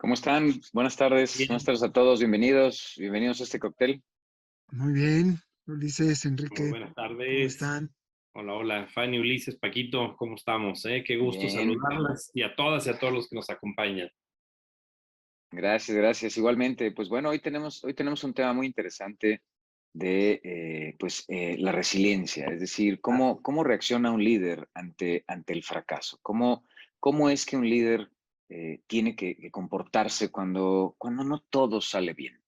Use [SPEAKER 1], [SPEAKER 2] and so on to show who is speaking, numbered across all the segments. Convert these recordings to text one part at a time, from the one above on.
[SPEAKER 1] ¿Cómo están? Buenas
[SPEAKER 2] Bien,
[SPEAKER 1] tardes a todos, bienvenidos a este cóctel.
[SPEAKER 3] Muy bien, Ulises,
[SPEAKER 2] muy
[SPEAKER 3] Enrique,
[SPEAKER 2] buenas
[SPEAKER 3] ¿cómo
[SPEAKER 2] tardes.
[SPEAKER 3] están?
[SPEAKER 2] Hola, hola, Fanny, Ulises, Paquito, ¿cómo estamos? Qué gusto
[SPEAKER 1] Bien,
[SPEAKER 2] saludarlas y a todas y a todos los que nos acompañan.
[SPEAKER 1] gracias. Igualmente, pues bueno, hoy tenemos un tema muy interesante de la resiliencia, es decir,
[SPEAKER 2] Ah,
[SPEAKER 1] cómo reacciona un líder ante el fracaso, cómo es que un líder tiene que comportarse cuando no todo sale bien.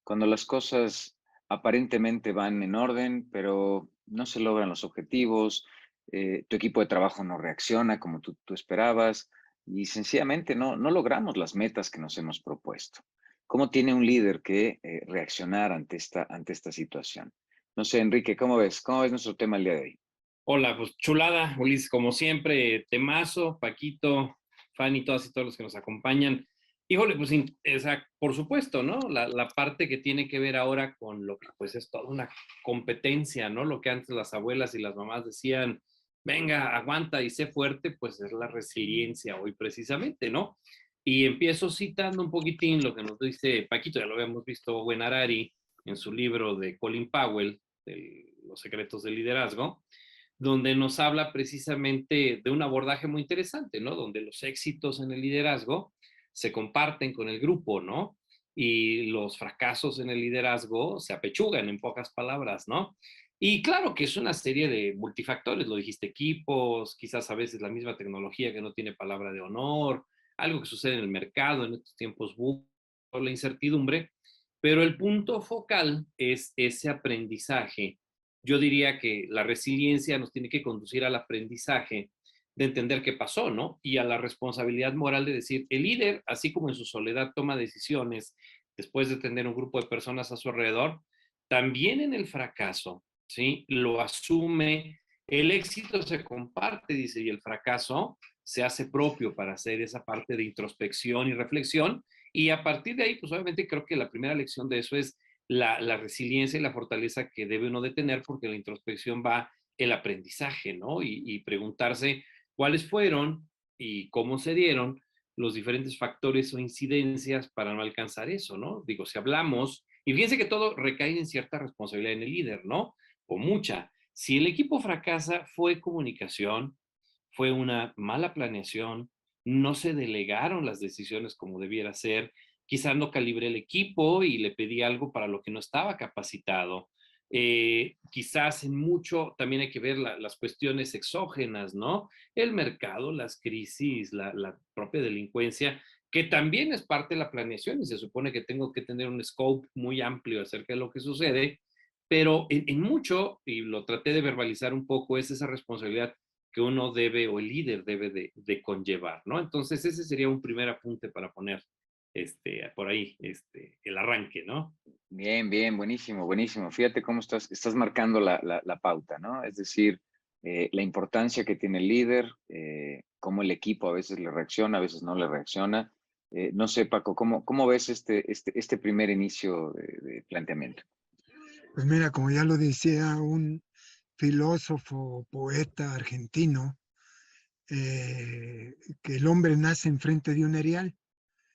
[SPEAKER 1] Cuando las cosas aparentemente van en orden, pero no se logran los objetivos, tu equipo de trabajo no reacciona como tú esperabas y sencillamente no logramos las metas que nos hemos propuesto. ¿Cómo tiene un líder que reaccionar ante esta situación? No sé, Enrique, ¿cómo ves? ¿Cómo ves nuestro tema el día de hoy?
[SPEAKER 2] Hola, pues chulada, Ulises, como siempre, temazo, Paquito, Fanny, todas y todos los que nos acompañan. Híjole, pues, o sea, por supuesto, ¿no? La parte que tiene que ver ahora con lo que pues es toda una competencia, ¿no? Lo que antes las abuelas y las mamás decían, venga, aguanta y sé fuerte, pues es la resiliencia hoy precisamente, ¿no? Y empiezo citando un poquitín lo que nos dice Paquito, ya lo habíamos visto en Harari en su libro de Colin Powell, de Los secretos del liderazgo, donde nos habla precisamente de un abordaje muy interesante, ¿no? Donde los éxitos en el liderazgo se comparten con el grupo, ¿no? Y los fracasos en el liderazgo se apechugan, en pocas palabras, ¿no? Y claro que es una serie de multifactores, lo dijiste, equipos, quizás a veces la misma tecnología que no tiene palabra de honor, algo que sucede en el mercado en estos tiempos, la incertidumbre, pero el punto focal es ese aprendizaje. Yo diría que la resiliencia nos tiene que conducir al aprendizaje de entender qué pasó, ¿no? Y a la responsabilidad moral de decir, el líder, así como en su soledad toma decisiones después de tener un grupo de personas a su alrededor, también en el fracaso, ¿sí? Lo asume, el éxito se comparte, dice, y el fracaso se hace propio para hacer esa parte de introspección y reflexión. Y a partir de ahí, pues obviamente creo que la primera lección de eso es la resiliencia y la fortaleza que debe uno de tener, porque la introspección va el aprendizaje, ¿no? Y preguntarse cuáles fueron y cómo se dieron los diferentes factores o incidencias para no alcanzar eso, ¿no? Digo, si hablamos, y fíjense que todo recae en cierta responsabilidad en el líder, ¿no? O mucha. Si el equipo fracasa, fue comunicación, fue una mala planeación, no se delegaron las decisiones como debiera ser, quizás no calibré el equipo y le pedí algo para lo que no estaba capacitado. Quizás en mucho también hay que ver las cuestiones exógenas, ¿no? El mercado, las crisis, la propia delincuencia, que también es parte de la planeación y se supone que tengo que tener un scope muy amplio acerca de lo que sucede, pero en mucho, y lo traté de verbalizar un poco, es esa responsabilidad que uno debe o el líder debe de conllevar, ¿no? Entonces ese sería un primer apunte para poner por ahí el arranque, ¿no?
[SPEAKER 1] Bien, bien, buenísimo. Fíjate cómo estás marcando la pauta, ¿no? Es decir, la importancia que tiene el líder, cómo el equipo a veces le reacciona, a veces no le reacciona. No sé, Paco, ¿cómo ves este primer inicio de planteamiento?
[SPEAKER 3] Pues mira, como ya lo decía un filósofo, poeta argentino, que el hombre nace enfrente de un erial,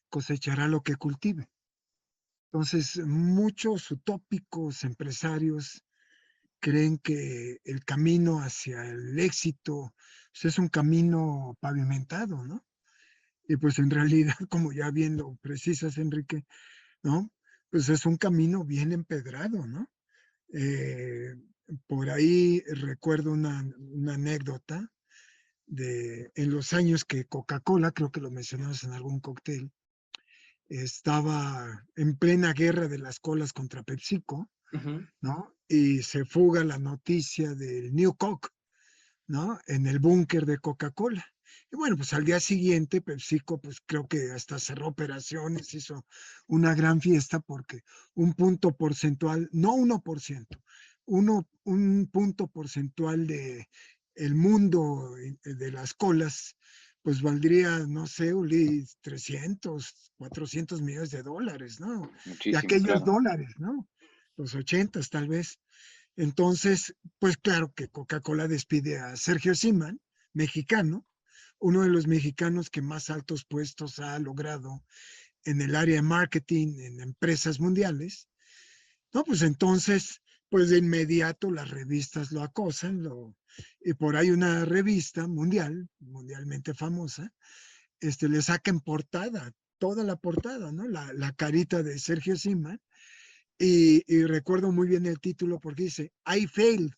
[SPEAKER 3] cosechará lo que cultive. Entonces, muchos utópicos empresarios creen que el camino hacia el éxito pues, es un camino pavimentado, ¿no? Y pues en realidad, como ya bien lo precisas, Enrique, ¿no? Pues es un camino bien empedrado, ¿no? Eh, por ahí recuerdo una anécdota de en los años que Coca-Cola, creo que lo mencionamos en algún cóctel, estaba en plena guerra de las colas contra PepsiCo,
[SPEAKER 2] Uh -huh.
[SPEAKER 3] ¿no? Y se fuga la noticia del New Coke, ¿no? En el búnker de Coca-Cola. Y bueno, pues al día siguiente, PepsiCo, pues creo que hasta cerró operaciones, hizo una gran fiesta porque un punto porcentual, no 1%, un punto porcentual de el mundo de las colas, pues valdría, no sé, Uli, 300, 400 millones de dólares, ¿no? De
[SPEAKER 1] Muchísimo,
[SPEAKER 3] aquellos
[SPEAKER 1] claro.
[SPEAKER 3] dólares, ¿no? Los 80 tal vez. Entonces, pues claro que Coca-Cola despide a Sergio Siman, mexicano, uno de los mexicanos que más altos puestos ha logrado en el área de marketing en empresas mundiales, no, pues entonces, pues de inmediato las revistas lo acosan, y por ahí una revista mundialmente famosa, le saca en portada, toda la portada, ¿no? La carita de Sergio Siman, y recuerdo muy bien el título porque dice, I failed,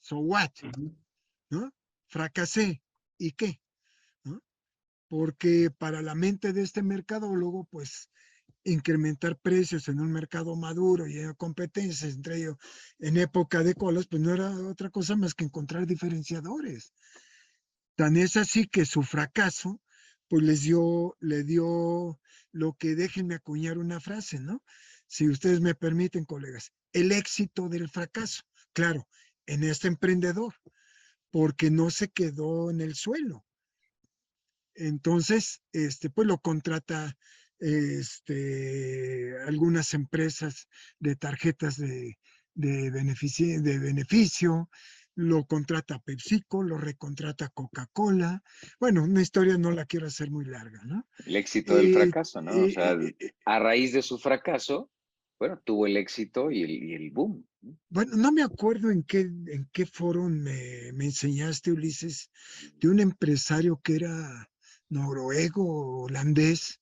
[SPEAKER 3] so what, ¿no? Fracasé, ¿y qué? ¿No? Porque para la mente de este mercadólogo, pues incrementar precios en un mercado maduro y en competencias, entre ellos en época de colas, pues no era otra cosa más que encontrar diferenciadores. Tan es así que su fracaso, pues le dio lo que, déjenme acuñar una frase, ¿no? Si ustedes me permiten, colegas, el éxito del fracaso, claro, en este emprendedor, porque no se quedó en el suelo. Entonces, pues lo contrata algunas empresas de tarjetas de beneficio, lo contrata PepsiCo, lo recontrata Coca-Cola. Bueno, una historia no la quiero hacer muy larga, ¿no?
[SPEAKER 1] El éxito del
[SPEAKER 3] Y,
[SPEAKER 1] fracaso, ¿no? O
[SPEAKER 3] y-
[SPEAKER 1] sea,
[SPEAKER 3] y- y-
[SPEAKER 1] a raíz de su fracaso, bueno, tuvo el éxito y el boom, ¿no?
[SPEAKER 3] bueno, no me acuerdo en qué foro me enseñaste, Ulises, de un empresario que era noruego, holandés,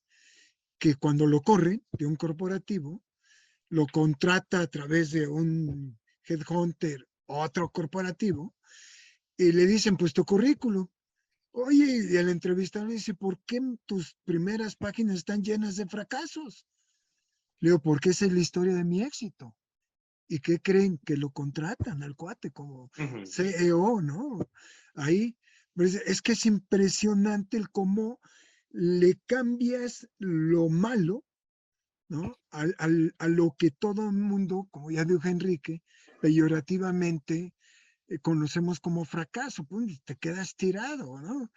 [SPEAKER 3] que cuando lo corre de un corporativo, lo contrata a través de un headhunter, otro corporativo, y le dicen, pues tu currículum. Oye, y el entrevistador le dice, ¿por qué tus primeras páginas están llenas de fracasos? Le digo, porque esa es la historia de mi éxito. ¿Y qué creen? Que lo contratan al cuate como CEO, ¿no? Ahí, pues, es que es impresionante el cómo le cambias lo malo, ¿no? A lo que todo el mundo, como ya dijo Enrique, peyorativamente conocemos como fracaso, pues te quedas tirado, ¿no?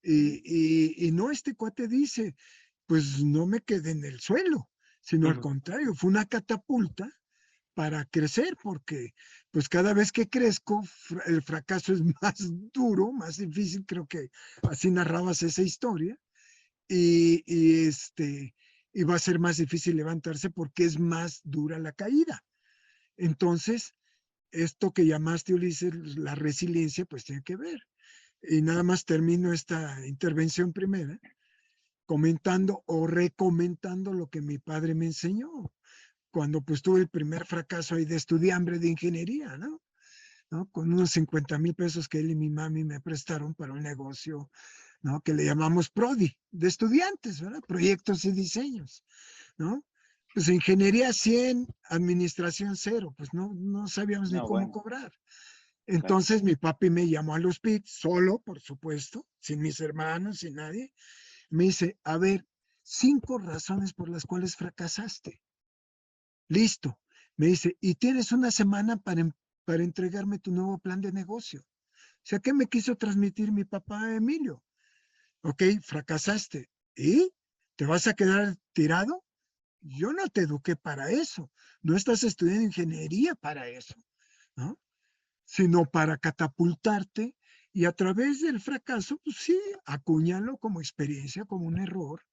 [SPEAKER 3] Y no, este cuate dice, pues no me quedé en el suelo, sino al contrario, fue una catapulta para crecer, porque pues cada vez que crezco, el fracaso es más duro, más difícil, creo que así narrabas esa historia, y, y, este, y va a ser más difícil levantarse porque es más dura la caída. Entonces, esto que llamaste, Ulises, la resiliencia, pues tiene que ver. Y nada más termino esta intervención primera comentando o recomendando lo que mi padre me enseñó cuando pues tuve el primer fracaso ahí de estudiambre de ingeniería, ¿no? ¿No? Con unos 50,000 pesos que él y mi mami me prestaron para un negocio, ¿no? Que le llamamos PRODI, de estudiantes, ¿verdad? Proyectos y diseños, ¿no? Pues ingeniería 100, administración 0, pues no sabíamos ni
[SPEAKER 1] No,
[SPEAKER 3] cómo
[SPEAKER 1] bueno,
[SPEAKER 3] cobrar.
[SPEAKER 1] claro.
[SPEAKER 3] Entonces mi papi me llamó a los PIT, solo, por supuesto, sin mis hermanos, sin nadie. Me dice, a ver, 5 razones por las cuales fracasaste. Listo. Me dice, y tienes una semana para entregarme tu nuevo plan de negocio. O sea, ¿qué me quiso transmitir mi papá Emilio? Ok, fracasaste. ¿Y te vas a quedar tirado? Yo no te eduqué para eso. No estás estudiando ingeniería para eso, ¿no? Sino para catapultarte y a través del fracaso, pues sí, acuñalo como experiencia, como un error,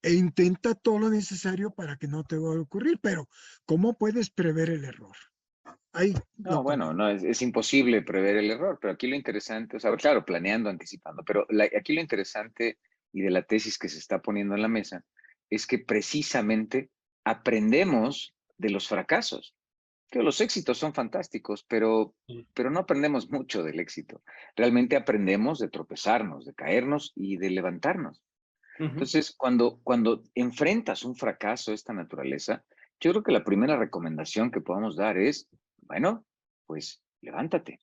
[SPEAKER 3] e intenta todo lo necesario para que no te vaya a ocurrir. Pero, ¿cómo puedes prever el error? Ahí
[SPEAKER 1] No,
[SPEAKER 3] lo
[SPEAKER 1] bueno,
[SPEAKER 3] comento.
[SPEAKER 1] no, es imposible prever el error, pero aquí lo interesante, o sea, claro, planeando, anticipando, pero aquí lo interesante y de la tesis que se está poniendo en la mesa es que precisamente aprendemos de los fracasos. Que los éxitos son fantásticos, pero no aprendemos mucho del éxito. Realmente aprendemos de tropezarnos, de caernos y de levantarnos. Entonces, cuando enfrentas un fracaso de esta naturaleza, yo creo que la primera recomendación que podemos dar es, bueno, pues levántate,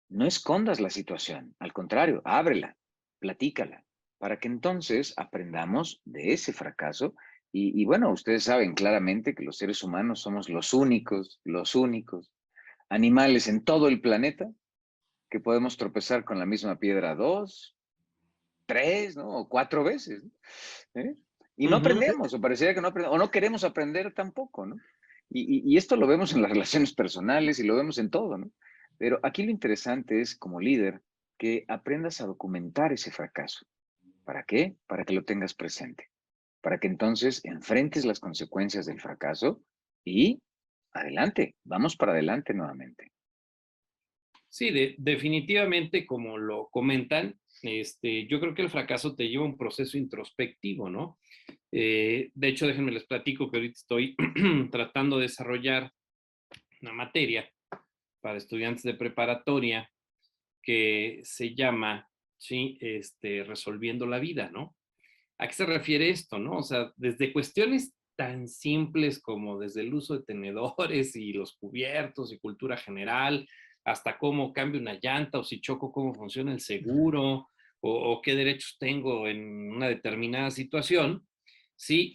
[SPEAKER 1] no escondas la situación, al contrario, ábrela, platícala, para que entonces aprendamos de ese fracaso. Y bueno, ustedes saben claramente que los seres humanos somos los únicos animales en todo el planeta que podemos tropezar con la misma piedra 2, 3, ¿no? O 4 veces, ¿no? ¿Eh? Y no aprendemos, o pareciera que no aprendemos, o no queremos aprender tampoco, ¿no? Y esto lo vemos en las relaciones personales y lo vemos en todo, ¿no? Pero aquí lo interesante es, como líder, que aprendas a documentar ese fracaso. ¿Para qué? Para que lo tengas presente. para que entonces enfrentes las consecuencias del fracaso y adelante, vamos para adelante nuevamente.
[SPEAKER 2] Sí, definitivamente, como lo comentan, yo creo que el fracaso te lleva a un proceso introspectivo, ¿no? De hecho, déjenme les platico que ahorita estoy tratando de desarrollar una materia para estudiantes de preparatoria que se llama, sí, resolviendo la vida, ¿no? ¿A qué se refiere esto, no? O sea, desde cuestiones tan simples como desde el uso de tenedores y los cubiertos y cultura general, hasta cómo cambio una llanta o si choco, cómo funciona el seguro o qué derechos tengo en una determinada situación. Sí,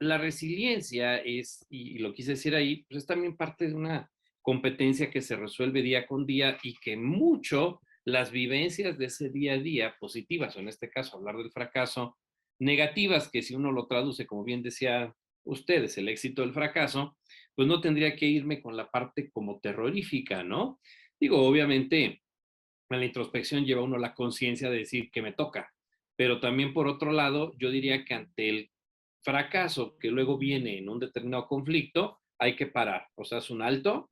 [SPEAKER 2] la resiliencia es, y lo quise decir ahí, pues es también parte de una competencia que se resuelve día con día y que mucho las vivencias de ese día a día, positivas, o en este caso hablar del fracaso, negativas, que si uno lo traduce, como bien decía ustedes, el éxito del fracaso, pues no tendría que irme con la parte como terrorífica, ¿no? Digo, obviamente, a la introspección lleva uno la conciencia de decir que me toca, pero también por otro lado, yo diría que ante el fracaso que luego viene en un determinado conflicto, hay que parar, o sea, es un alto,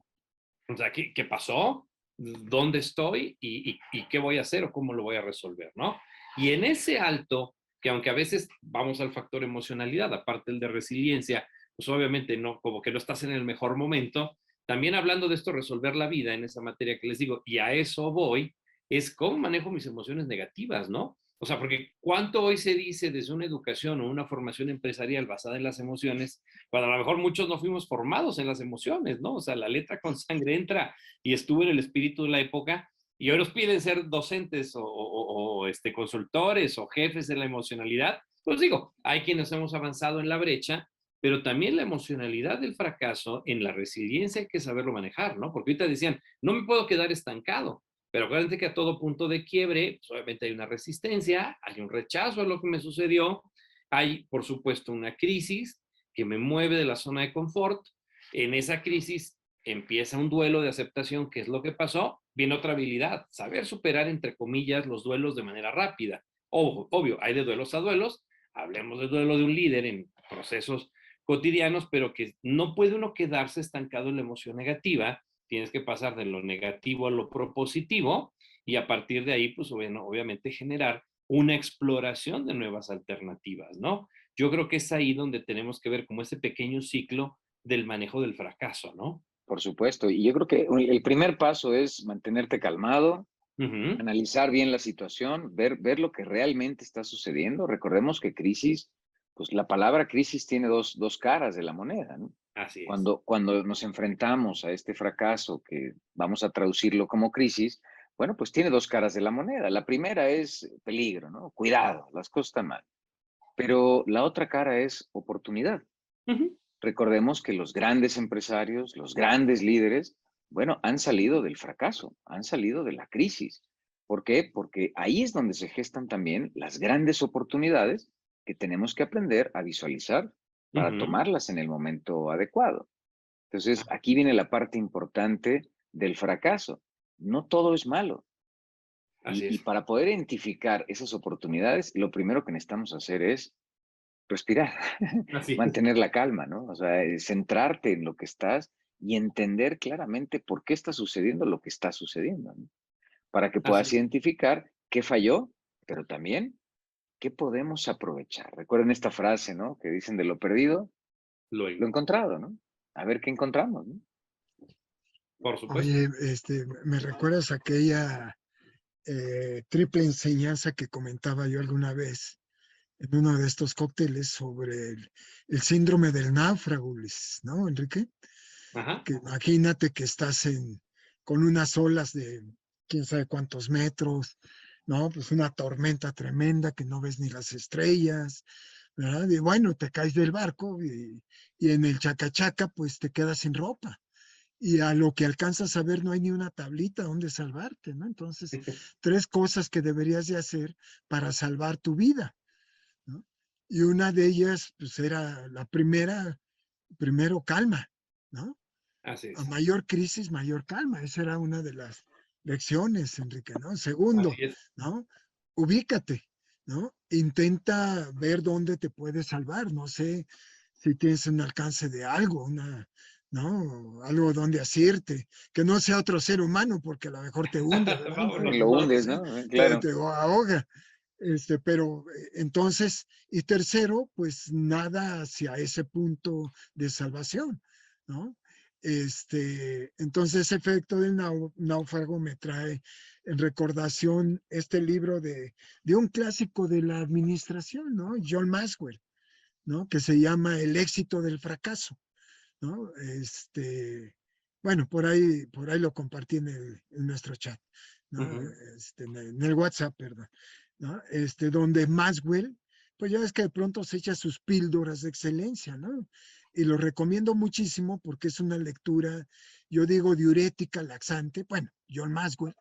[SPEAKER 2] o sea, ¿qué pasó? ¿Dónde estoy? ¿Y qué voy a hacer o cómo lo voy a resolver, ¿no? Y en ese alto, que aunque a veces vamos al factor emocionalidad, aparte el de resiliencia, pues obviamente no, como que no estás en el mejor momento, también hablando de esto, resolver la vida en esa materia que les digo, y a eso voy, es cómo manejo mis emociones negativas, ¿no? O sea, porque cuánto hoy se dice desde una educación o una formación empresarial basada en las emociones, cuando a lo mejor muchos no fuimos formados en las emociones, ¿no? O sea, la letra con sangre entra y estuvo en el espíritu de la época y hoy nos piden ser docentes o consultores o jefes de la emocionalidad. Pues digo, hay quienes hemos avanzado en la brecha, pero también la emocionalidad del fracaso en la resiliencia hay que saberlo manejar, ¿no? Porque ahorita decían, no me puedo quedar estancado, pero acuérdense que a todo punto de quiebre, pues obviamente hay una resistencia, hay un rechazo a lo que me sucedió, hay, por supuesto, una crisis que me mueve de la zona de confort. En esa crisis empieza un duelo de aceptación, que es lo que pasó, viene otra habilidad, saber superar, entre comillas, los duelos de manera rápida. Obvio, hay de duelos a duelos, hablemos del duelo de un líder en procesos cotidianos, pero que no puede uno quedarse estancado en la emoción negativa, tienes que pasar de lo negativo a lo propositivo y a partir de ahí, pues bueno, obviamente generar una exploración de nuevas alternativas, ¿no? Yo creo que es ahí donde tenemos que ver como ese pequeño ciclo del manejo del fracaso, ¿no?
[SPEAKER 1] Por supuesto, y yo creo que el primer paso es mantenerte calmado,
[SPEAKER 2] Ujú.
[SPEAKER 1] analizar bien la situación, ver lo que realmente está sucediendo. Recordemos que crisis, pues la palabra crisis tiene dos caras de la moneda, ¿no?
[SPEAKER 2] Así es.
[SPEAKER 1] Cuando nos enfrentamos a este fracaso, que vamos a traducirlo como crisis, bueno, pues tiene dos caras de la moneda. La primera es peligro, ¿no? Cuidado, las cosas están mal. Pero la otra cara es oportunidad.
[SPEAKER 2] Ujú.
[SPEAKER 1] Recordemos que los grandes empresarios, los grandes líderes, bueno, han salido del fracaso, han salido de la crisis. ¿Por qué? Porque ahí es donde se gestan también las grandes oportunidades que tenemos que aprender a visualizar para
[SPEAKER 2] Ujú.
[SPEAKER 1] tomarlas en el momento adecuado. Entonces, aquí viene la parte importante del fracaso. No todo es malo.
[SPEAKER 2] Así
[SPEAKER 1] Y
[SPEAKER 2] es.
[SPEAKER 1] para poder identificar esas oportunidades, lo primero que necesitamos hacer es respirar,
[SPEAKER 2] Así es.
[SPEAKER 1] mantener la calma, ¿no? O sea, centrarte en lo que estás y entender claramente por qué está sucediendo lo que está sucediendo, ¿no? Para que
[SPEAKER 2] Así
[SPEAKER 1] puedas
[SPEAKER 2] es.
[SPEAKER 1] identificar qué falló, pero también qué podemos aprovechar. Recuerden esta frase, ¿no? Que dicen de lo perdido, lo
[SPEAKER 2] Luego,
[SPEAKER 1] encontrado, ¿no? A ver qué encontramos, ¿no?
[SPEAKER 2] por supuesto.
[SPEAKER 3] Oye, me recuerdas aquella triple enseñanza que comentaba yo alguna vez en uno de estos cócteles sobre el síndrome del náufrago, Ulises, ¿no, Enrique?
[SPEAKER 2] Ajá.
[SPEAKER 3] Que imagínate que estás con unas olas de quién sabe cuántos metros, ¿no? Pues una tormenta tremenda que no ves ni las estrellas, ¿verdad? Y bueno, te caes del barco y en el chacachaca, pues te quedas sin ropa. Y a lo que alcanzas a ver no hay ni una tablita donde salvarte, ¿no? Entonces, tres cosas que deberías de hacer para salvar tu vida, ¿no? Y una de ellas, pues era la primero calma, ¿no?
[SPEAKER 2] Así
[SPEAKER 3] A
[SPEAKER 2] es.
[SPEAKER 3] mayor crisis, mayor calma. Esa era una de las lecciones, Enrique, ¿no? Segundo,
[SPEAKER 2] Así es.
[SPEAKER 3] ¿no? Ubícate. ¿no? Intenta ver dónde te puedes salvar, no sé si tienes un alcance de algo, ¿no? Algo donde asirte, que no sea otro ser humano, porque a lo mejor te hunde, ¿verdad?
[SPEAKER 2] Vámonos,
[SPEAKER 1] Lo
[SPEAKER 2] ¿no?
[SPEAKER 1] hundes,
[SPEAKER 3] Sí,
[SPEAKER 1] ¿no? Claro.
[SPEAKER 3] te ahoga. Pero entonces, y tercero, pues nada hacia ese punto de salvación, ¿no? Entonces, ese efecto del náufrago me trae en recordación este libro de un clásico de la administración, ¿no? John Maxwell, ¿no? Que se llama El éxito del fracaso, ¿no? Bueno, por ahí lo compartí en nuestro chat, ¿no?
[SPEAKER 2] Ujú.
[SPEAKER 3] En el WhatsApp, perdón, ¿no? Donde Maxwell, pues ya ves que de pronto se echa sus píldoras de excelencia, ¿no? Y lo recomiendo muchísimo porque es una lectura, yo digo, diurética, laxante, bueno, John Maxwell,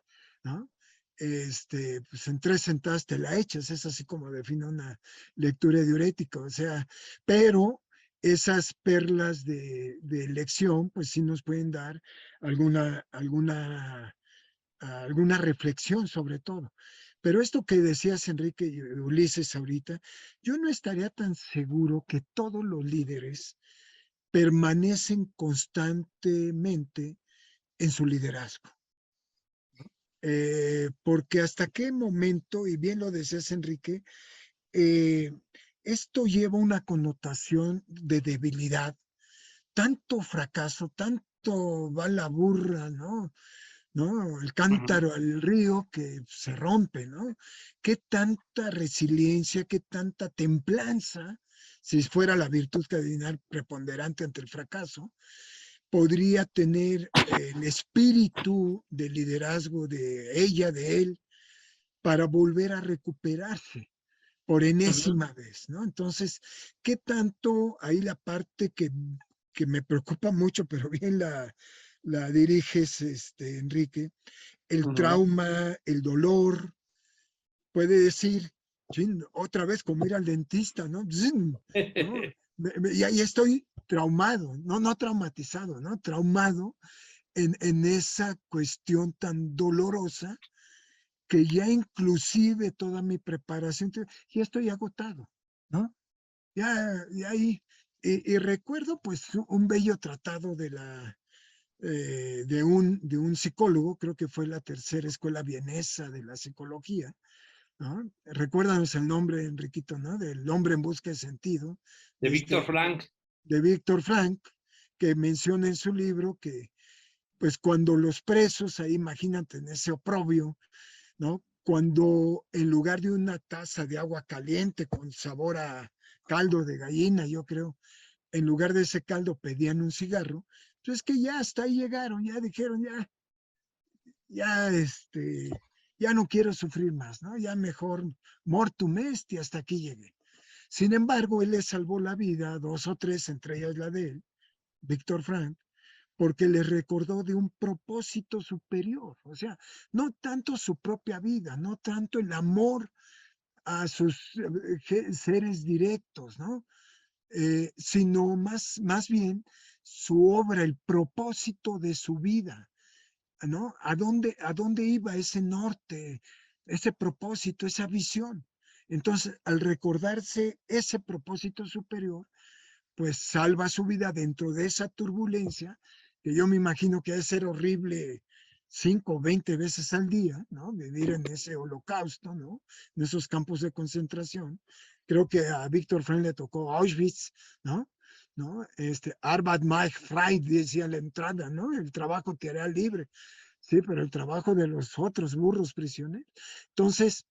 [SPEAKER 3] ¿no? Pues en 3 sentadas te la echas, es así como define una lectura diurética, o sea, pero esas perlas de lección, pues sí nos pueden dar alguna reflexión sobre todo. Pero esto que decías, Enrique y Ulises, ahorita, yo no estaría tan seguro que todos los líderes permanecen constantemente en su liderazgo. Porque hasta qué momento, y bien lo decías, Enrique, eh, esto lleva una connotación de debilidad, tanto fracaso, tanto va la burra, ¿no? ¿No? El
[SPEAKER 2] Ujú.
[SPEAKER 3] cántaro al río que se rompe, ¿no? ¿Qué tanta resiliencia, qué tanta templanza, si fuera la virtud cardinal preponderante ante el fracaso, podría tener el espíritu de liderazgo de ella, de él, para volver a recuperarse por
[SPEAKER 2] Ujú.
[SPEAKER 3] enésima vez, ¿no? Entonces, ¿qué tanto ahí la parte que me preocupa mucho, pero bien la diriges, Enrique, el
[SPEAKER 2] Ujú.
[SPEAKER 3] trauma, el dolor, puede decir, chin, otra vez como ir al dentista, ¿no? Zin, ¿no? Y ahí estoy traumado, no traumatizado, ¿no? Traumado en esa cuestión tan dolorosa que ya inclusive toda mi preparación, ya estoy agotado, ¿no? Ya ahí, y recuerdo pues un bello tratado de un psicólogo, creo que fue la tercera escuela vienesa de la psicología, ¿no? Recuérdanos el nombre, Enriquito, ¿no? Del hombre en busca de sentido,
[SPEAKER 2] De
[SPEAKER 3] de,
[SPEAKER 2] Víctor
[SPEAKER 3] este,
[SPEAKER 2] Frank.
[SPEAKER 3] de Víctor Frank, que menciona en su libro que, pues cuando los presos, ahí imagínate en ese oprobio, ¿no? Cuando en lugar de una taza de agua caliente con sabor a caldo de gallina, yo creo, en lugar de ese caldo pedían un cigarro, entonces que ya hasta ahí llegaron, ya dijeron, ya, ya no quiero sufrir más, ¿no? Ya mejor mortum est y hasta aquí llegué. Sin embargo, él le salvó la vida a 2 o 3, entre ellas la de él, Víctor Frank, porque les recordó de un propósito superior, o sea, no tanto su propia vida, no tanto el amor a sus seres directos, ¿no? Sino más bien su obra, el propósito de su vida, ¿no? ¿A dónde iba ese norte, ese propósito, esa visión? Entonces, al recordarse ese propósito superior, pues salva su vida dentro de esa turbulencia, que yo me imagino que debe ser horrible 5 o 20 veces al día, ¿no? Vivir en ese holocausto, ¿no? En esos campos de concentración. Creo que a Víctor Frank le tocó Auschwitz, ¿no? ¿No? Arbeit macht frei, decía la entrada, ¿no? El trabajo te hará libre. Sí, pero el trabajo de los otros burros prisioneros. Entonces,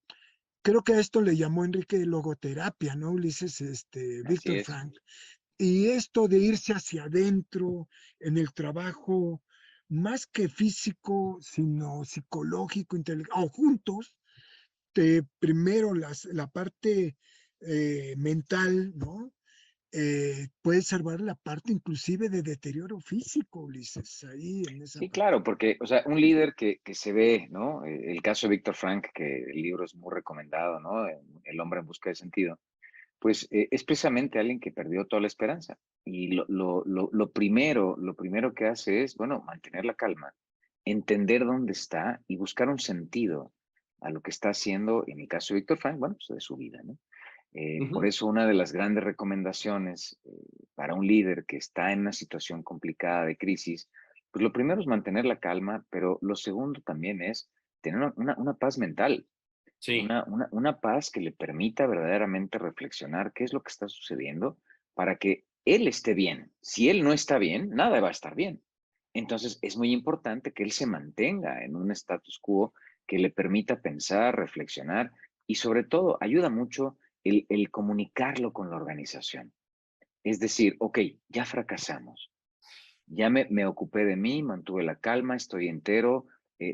[SPEAKER 3] creo que a esto le llamó Enrique logoterapia, ¿no? Ulises,
[SPEAKER 1] Así
[SPEAKER 3] Víctor
[SPEAKER 1] es.
[SPEAKER 3] Frank. Y esto de irse hacia adentro en el trabajo, más que físico, sino psicológico, o juntos, primero la parte mental, ¿no? Puede salvar la parte inclusive de deterioro físico, Ulises, ahí en esa
[SPEAKER 1] Sí,
[SPEAKER 3] parte.
[SPEAKER 1] claro, porque, o sea, un líder que se ve, ¿no? El caso de Víctor Frank, que el libro es muy recomendado, ¿no? El hombre en busca de sentido, pues es precisamente alguien que perdió toda la esperanza. Y lo primero que hace es, bueno, mantener la calma, entender dónde está y buscar un sentido. a lo que está haciendo, en mi caso Víctor Frank, bueno, pues de su vida, ¿no? Por
[SPEAKER 2] Ujú.
[SPEAKER 1] eso una de las grandes recomendaciones para un líder que está en una situación complicada de crisis, pues lo primero es mantener la calma, pero lo segundo también es tener una paz mental,
[SPEAKER 2] Sí,
[SPEAKER 1] una paz que le permita verdaderamente reflexionar qué es lo que está sucediendo para que él esté bien. Si él no está bien, nada va a estar bien. Entonces es muy importante que él se mantenga en un status quo que le permita pensar, reflexionar y sobre todo ayuda mucho el comunicarlo con la organización. Es decir, ok, ya fracasamos, ya me ocupé de mí, mantuve la calma, estoy entero,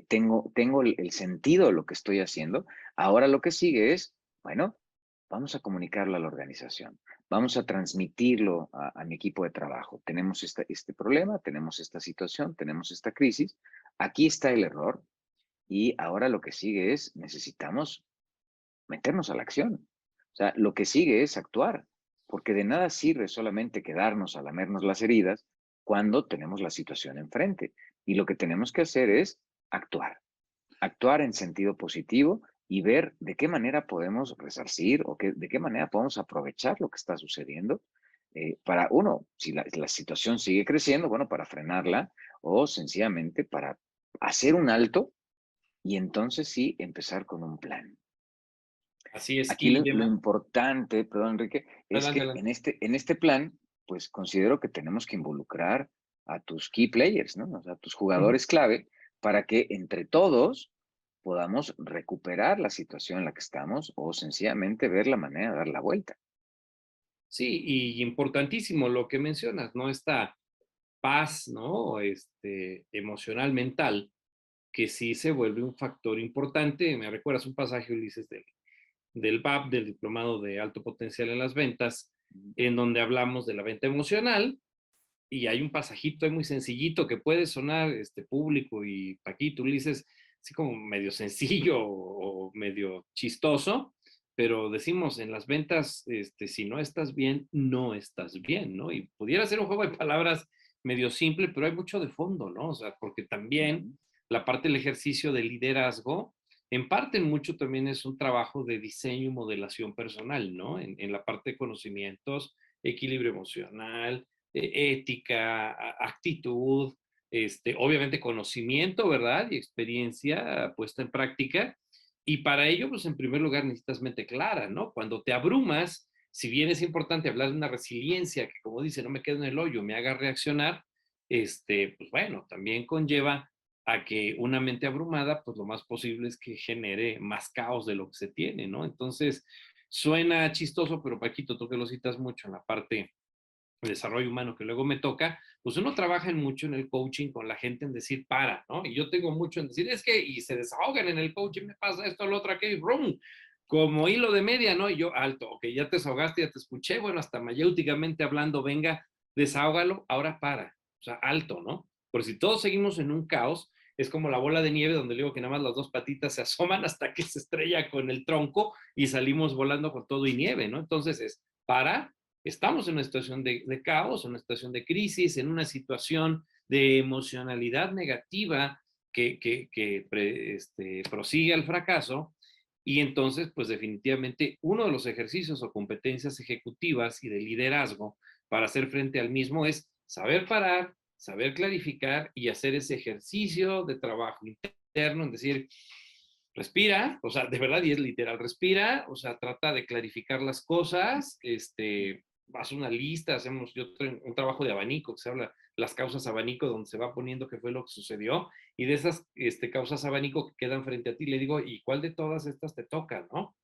[SPEAKER 1] tengo el sentido de lo que estoy haciendo. Ahora lo que sigue es, bueno, vamos a comunicarlo a la organización, vamos a transmitirlo a mi equipo de trabajo. Tenemos este problema, tenemos esta situación, tenemos esta crisis, aquí está el error y ahora lo que sigue es, necesitamos meternos a la acción. O sea, lo que sigue es actuar, porque de nada sirve solamente quedarnos a lamernos las heridas cuando tenemos la situación enfrente. Y lo que tenemos que hacer es actuar, actuar en sentido positivo y ver de qué manera podemos resarcir o de qué manera podemos aprovechar lo que está sucediendo para, uno, si la situación sigue creciendo, bueno, para frenarla o sencillamente para hacer un alto y entonces sí empezar con un plan.
[SPEAKER 2] así es.
[SPEAKER 1] Aquí
[SPEAKER 2] Y
[SPEAKER 1] lo
[SPEAKER 2] además,
[SPEAKER 1] importante, perdón, Enrique, es
[SPEAKER 2] adelante,
[SPEAKER 1] que
[SPEAKER 2] adelante.
[SPEAKER 1] en este plan, pues considero que tenemos que involucrar a tus key players, ¿no? O sea, a tus
[SPEAKER 2] Ujú.
[SPEAKER 1] jugadores clave para que entre todos podamos recuperar la situación en la que estamos o sencillamente ver la manera de dar la vuelta.
[SPEAKER 2] Sí, y importantísimo lo que mencionas, ¿no? Esta paz, ¿no? Emocional, mental, que sí se vuelve un factor importante. Me recuerdas un pasaje, Ulises, del BAP, del Diplomado de Alto Potencial en las Ventas, en donde hablamos de la venta emocional, y hay un pasajito ahí muy sencillito que puede sonar público y Paquito, Ulises, así como medio sencillo o medio chistoso, pero decimos en las ventas, si no estás bien, no estás bien, ¿no? Y pudiera ser un juego de palabras medio simple, pero hay mucho de fondo, ¿no? O sea, porque también
[SPEAKER 1] Ujú.
[SPEAKER 2] la parte del ejercicio de liderazgo, en parte mucho también es un trabajo de diseño y modelación personal, ¿no? En la parte de conocimientos, equilibrio emocional, ética, actitud, obviamente conocimiento, ¿verdad? Y experiencia puesta en práctica. Y para ello, pues en primer lugar necesitas mente clara, ¿no? Cuando te abrumas, si bien es importante hablar de una resiliencia que, como dice, no me quedo en el hoyo, me haga reaccionar, pues bueno, también conlleva a que una mente abrumada, pues lo más posible es que genere más caos de lo que se tiene, ¿no? Entonces, suena chistoso, pero Paquito, tú que lo citas mucho en la parte de desarrollo humano que luego me toca, pues uno trabaja mucho en el coaching con la gente en decir para, ¿no? Y yo tengo mucho en decir, es que, y se desahogan en el coaching, me pasa esto, lo otro, aquello, y ¡rum! Como hilo de media, ¿no? Y yo, alto, ok, ya te desahogaste, ya te escuché, bueno, hasta mayéuticamente hablando, venga, desahógalo, ahora para, o sea, alto, ¿no? Por si todos seguimos en un caos, es como la bola de nieve donde le digo que nada más las dos patitas se asoman hasta que se estrella con el tronco y salimos volando con todo y nieve, ¿no? Entonces es para, estamos en una situación de caos, en una situación de crisis, en una situación de emocionalidad negativa que prosigue al fracaso. Y entonces, pues definitivamente uno de los ejercicios o competencias ejecutivas y de liderazgo para hacer frente al mismo es saber parar, saber clarificar y hacer ese ejercicio de trabajo interno, en decir, respira, o sea, de verdad, y es literal, respira, o sea, trata de clarificar las cosas, haz una lista, hacemos yo un trabajo de abanico, que se habla las causas abanico, donde se va poniendo qué fue lo que sucedió, y de esas causas abanico que quedan frente a ti, le digo, ¿y cuál de todas estas te toca, no?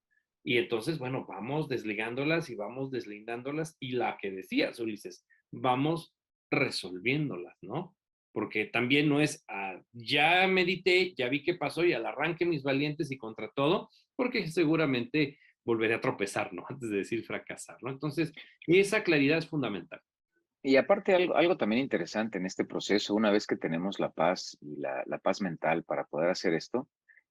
[SPEAKER 2] Y entonces, bueno, vamos desligándolas y vamos deslindándolas, y la que decías, Ulises, vamos resolviéndolas, ¿no? Porque también no es, ya medité, ya vi qué pasó y al arranque mis valientes y contra todo, porque seguramente volveré a tropezar, ¿no? Antes de decir fracasar, ¿no? Entonces, esa claridad es fundamental.
[SPEAKER 1] Y aparte algo también interesante en este proceso, una vez que tenemos la paz y la paz mental para poder hacer esto,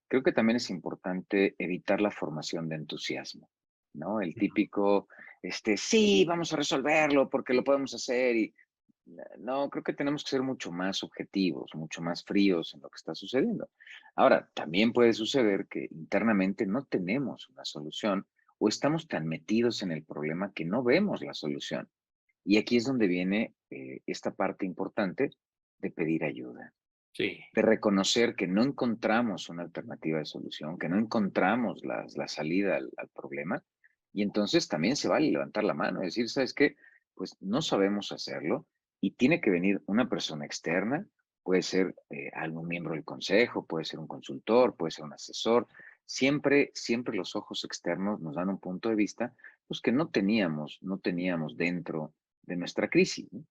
[SPEAKER 1] creo que también es importante evitar la formación de entusiasmo, ¿no? El típico, sí, vamos a resolverlo porque lo podemos hacer y No, creo que tenemos que ser mucho más objetivos, mucho más fríos en lo que está sucediendo. Ahora, también puede suceder que internamente no tenemos una solución o estamos tan metidos en el problema que no vemos la solución. Y aquí es donde viene esta parte importante de pedir ayuda,
[SPEAKER 2] Sí,
[SPEAKER 1] de reconocer que no encontramos una alternativa de solución, que no encontramos la salida al problema. Y entonces también se vale levantar la mano y decir, ¿sabes qué? Pues no sabemos hacerlo y tiene que venir una persona externa, puede ser algún miembro del consejo, puede ser un consultor, puede ser un asesor. Siempre los ojos externos nos dan un punto de vista, pues que no teníamos dentro de nuestra crisis, ¿no?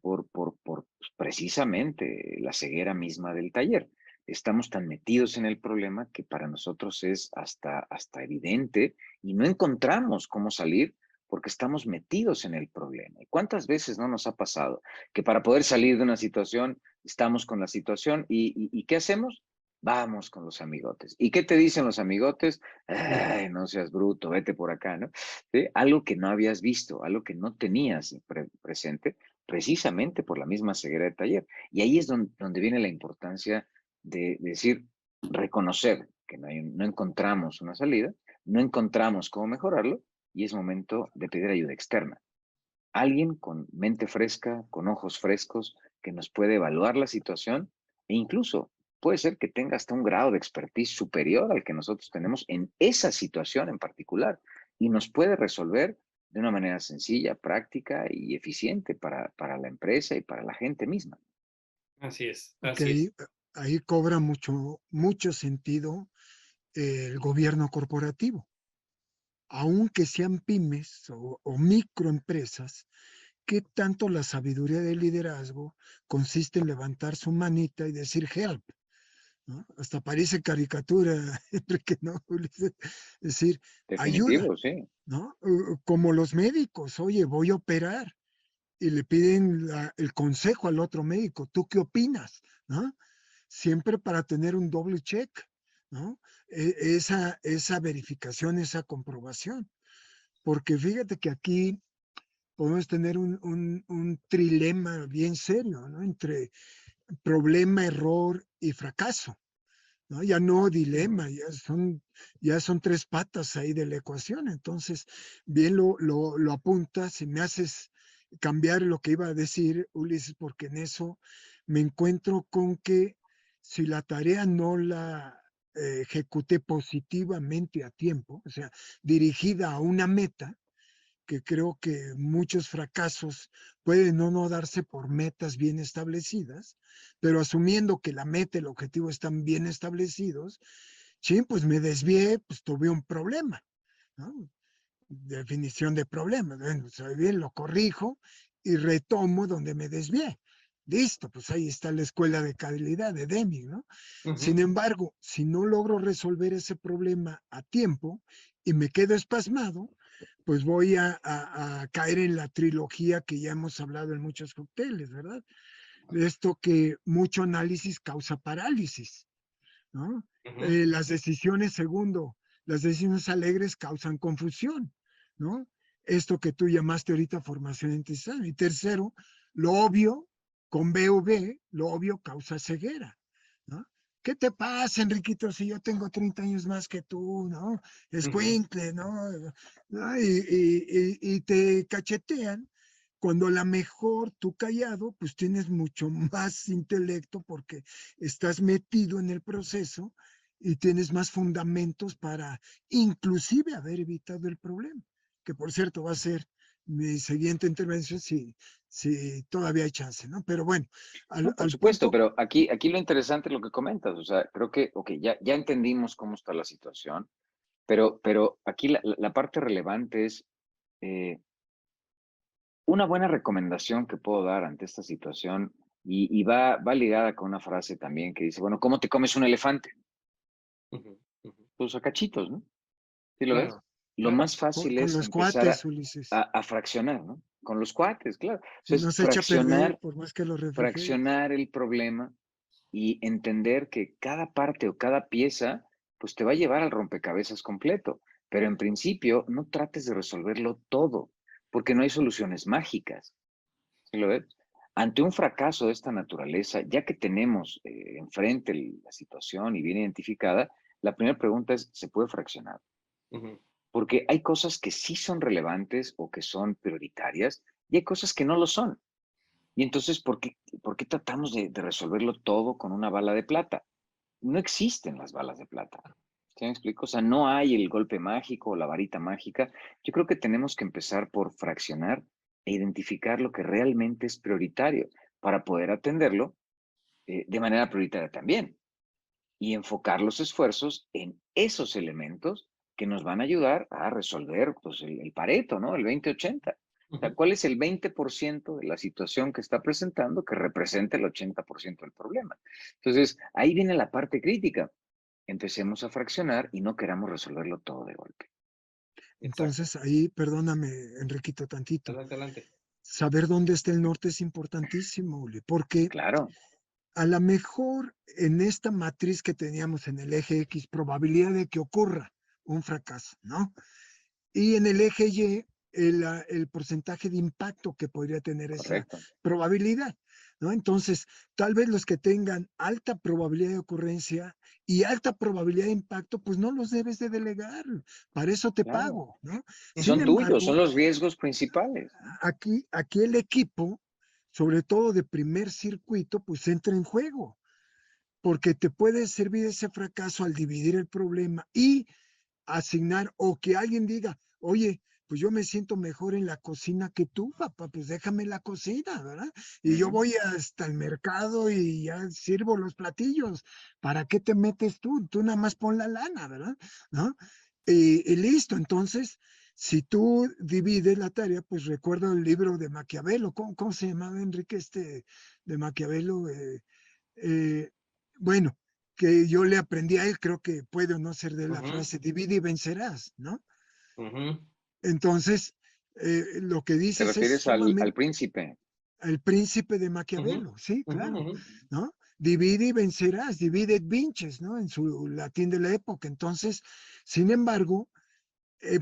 [SPEAKER 1] Por pues, precisamente la ceguera misma del taller. Estamos tan metidos en el problema que para nosotros es hasta evidente y no encontramos cómo salir porque estamos metidos en el problema. ¿Y cuántas veces no nos ha pasado que para poder salir de una situación estamos con la situación y ¿qué hacemos? Vamos con los amigotes. ¿Y qué te dicen los amigotes? Ay, no seas bruto, vete por acá, ¿no? ¿Sí? Algo que no habías visto, algo que no tenías presente, precisamente por la misma ceguera de taller. Y ahí es donde viene la importancia de decir, reconocer que no encontramos una salida, no encontramos cómo mejorarlo y es momento de pedir ayuda externa. Alguien con mente fresca, con ojos frescos, que nos puede evaluar la situación e incluso puede ser que tenga hasta un grado de expertise superior al que nosotros tenemos en esa situación en particular y nos puede resolver de una manera sencilla, práctica y eficiente para la empresa y para la gente misma.
[SPEAKER 2] así es,
[SPEAKER 3] Porque
[SPEAKER 2] así es.
[SPEAKER 3] ahí cobra mucho sentido el gobierno corporativo. Aunque sean pymes o microempresas, ¿qué tanto la sabiduría del liderazgo consiste en levantar su manita y decir help? ¿No? Hasta parece caricatura, Enrique, ¿no? Es decir, ayuda,
[SPEAKER 1] Definitivo, sí.
[SPEAKER 3] ¿no? Como los médicos, oye, voy a operar y le piden el consejo al otro médico, ¿tú qué opinas? ¿No? Siempre para tener un doble check, ¿no? Esa verificación, esa comprobación. Porque fíjate que aquí podemos tener un trilema bien serio, ¿no? Entre problema, error y fracaso, ¿no? Ya no dilema, ya son tres patas ahí de la ecuación. Entonces, bien lo apuntas y me haces cambiar lo que iba a decir, Ulises, porque en eso me encuentro con que si la tarea no la ejecuté positivamente a tiempo, o sea, dirigida a una meta, que creo que muchos fracasos pueden no darse por metas bien establecidas, pero asumiendo que la meta y el objetivo están bien establecidos, sí, pues me desvié, pues tuve un problema, ¿no? Definición de problema. Bueno, soy bien, lo corrijo y retomo donde me desvié. Listo, pues ahí está la escuela de calidad de Deming, ¿no? Sin embargo, si no logro resolver ese problema a tiempo y me quedo espasmado, pues voy a caer en la trilogía que ya hemos hablado en muchos cócteles, ¿verdad? Esto que mucho análisis causa parálisis, ¿no? Las decisiones, segundo, las decisiones alegres causan confusión, ¿no? Esto que tú llamaste ahorita formación intestinal. Y tercero, lo obvio, con B o B, lo obvio causa ceguera, ¿no? ¿Qué te pasa, Enriquito, si yo tengo 30 años más que tú, ¿no? Escuincle, ¿no? ¿No? Y te cachetean cuando a lo mejor tú callado, pues tienes mucho más intelecto porque estás metido en el proceso y tienes más fundamentos para inclusive haber evitado el problema, que por cierto va a ser mi siguiente intervención si todavía hay chance, ¿no? Pero bueno,
[SPEAKER 1] No, por
[SPEAKER 3] al
[SPEAKER 1] supuesto,
[SPEAKER 3] punto,
[SPEAKER 1] pero aquí lo interesante es lo que comentas. O sea, creo que, ok, ya entendimos cómo está la situación, pero aquí la parte relevante es una buena recomendación que puedo dar ante esta situación y va ligada con una frase también que dice, bueno, ¿cómo te comes un elefante? Pues a cachitos, ¿no? ¿Sí lo ves?
[SPEAKER 2] Claro,
[SPEAKER 1] Lo
[SPEAKER 2] claro.
[SPEAKER 1] más fácil
[SPEAKER 3] con
[SPEAKER 1] es
[SPEAKER 3] los
[SPEAKER 1] empezar
[SPEAKER 3] cuates, Ulises,
[SPEAKER 1] a fraccionar, ¿no? Con los cuates, claro. O sea,
[SPEAKER 3] si
[SPEAKER 1] es
[SPEAKER 3] no se echa a perder
[SPEAKER 1] fraccionar,
[SPEAKER 3] por más que lo refrigeres.
[SPEAKER 1] fraccionar el problema y entender que cada parte o cada pieza, pues te va a llevar al rompecabezas completo. Pero en principio, no trates de resolverlo todo, porque no hay soluciones mágicas. ¿Sí lo ves? Ante un fracaso de esta naturaleza, ya que tenemos enfrente la situación y bien identificada, la primera pregunta es, ¿se puede fraccionar?
[SPEAKER 2] Ujú.
[SPEAKER 1] Porque hay cosas que sí son relevantes o que son prioritarias y hay cosas que no lo son. Y entonces, ¿por qué tratamos de resolverlo todo con una bala de plata? No existen las balas de plata. ¿Sí me explico? O sea, no hay el golpe mágico o la varita mágica. Yo creo que tenemos que empezar por fraccionar e identificar lo que realmente es prioritario para poder atenderlo de manera prioritaria también y enfocar los esfuerzos en esos elementos que nos van a ayudar a resolver pues, el Pareto, ¿no? El 20-80. O sea,
[SPEAKER 2] Ujú.
[SPEAKER 1] ¿cuál es el 20% de la situación que está presentando que representa el 80% del problema? Entonces, ahí viene la parte crítica. Empecemos a fraccionar y no queramos resolverlo todo de golpe.
[SPEAKER 2] Exacto.
[SPEAKER 3] Entonces ahí, perdóname, Enriquito, tantito,
[SPEAKER 2] Adelante, adelante.
[SPEAKER 3] saber dónde está el norte es importantísimo, Uli, porque
[SPEAKER 1] Claro,
[SPEAKER 3] a lo mejor en esta matriz que teníamos en el eje X, probabilidad de que ocurra un fracaso, ¿no? Y en el eje Y, el porcentaje de impacto que podría tener esa
[SPEAKER 1] correcto.
[SPEAKER 3] probabilidad, ¿no? Entonces, tal vez los que tengan alta probabilidad de ocurrencia y alta probabilidad de impacto, pues no los debes de delegar, para eso te
[SPEAKER 1] Claro.
[SPEAKER 3] pago, ¿no? Sin
[SPEAKER 1] Son tuyos, son
[SPEAKER 3] embargo,
[SPEAKER 1] los riesgos principales.
[SPEAKER 3] aquí el equipo, sobre todo de primer circuito, pues entra en juego, porque te puede servir ese fracaso al dividir el problema y asignar o que alguien diga, oye, pues yo me siento mejor en la cocina que tú, papá, pues déjame en la cocina, ¿verdad? Y yo
[SPEAKER 1] Ujú.
[SPEAKER 3] voy hasta el mercado y ya sirvo los platillos. ¿Para qué te metes tú? Tú nada más pon la lana, ¿verdad? ¿No? Y listo, entonces, si tú divides la tarea, pues recuerdo el libro de Maquiavelo, ¿cómo se llamaba, Enrique, de Maquiavelo? Eh, bueno, que yo le aprendí a él, creo que puede o no ser de la
[SPEAKER 2] Ujú,
[SPEAKER 3] frase, divide y vencerás, ¿no?
[SPEAKER 2] ujú,
[SPEAKER 3] Entonces, lo que
[SPEAKER 1] ¿Te
[SPEAKER 3] dices es
[SPEAKER 1] refieres al
[SPEAKER 3] sumamente
[SPEAKER 1] príncipe?
[SPEAKER 3] el príncipe de
[SPEAKER 2] ujú,
[SPEAKER 3] Maquiavelo, sí,
[SPEAKER 2] ujú,
[SPEAKER 3] claro,
[SPEAKER 2] ujú.
[SPEAKER 3] ¿no? Divide y vencerás, divide et vinces, ¿no? En su latín de la época. Entonces, sin embargo,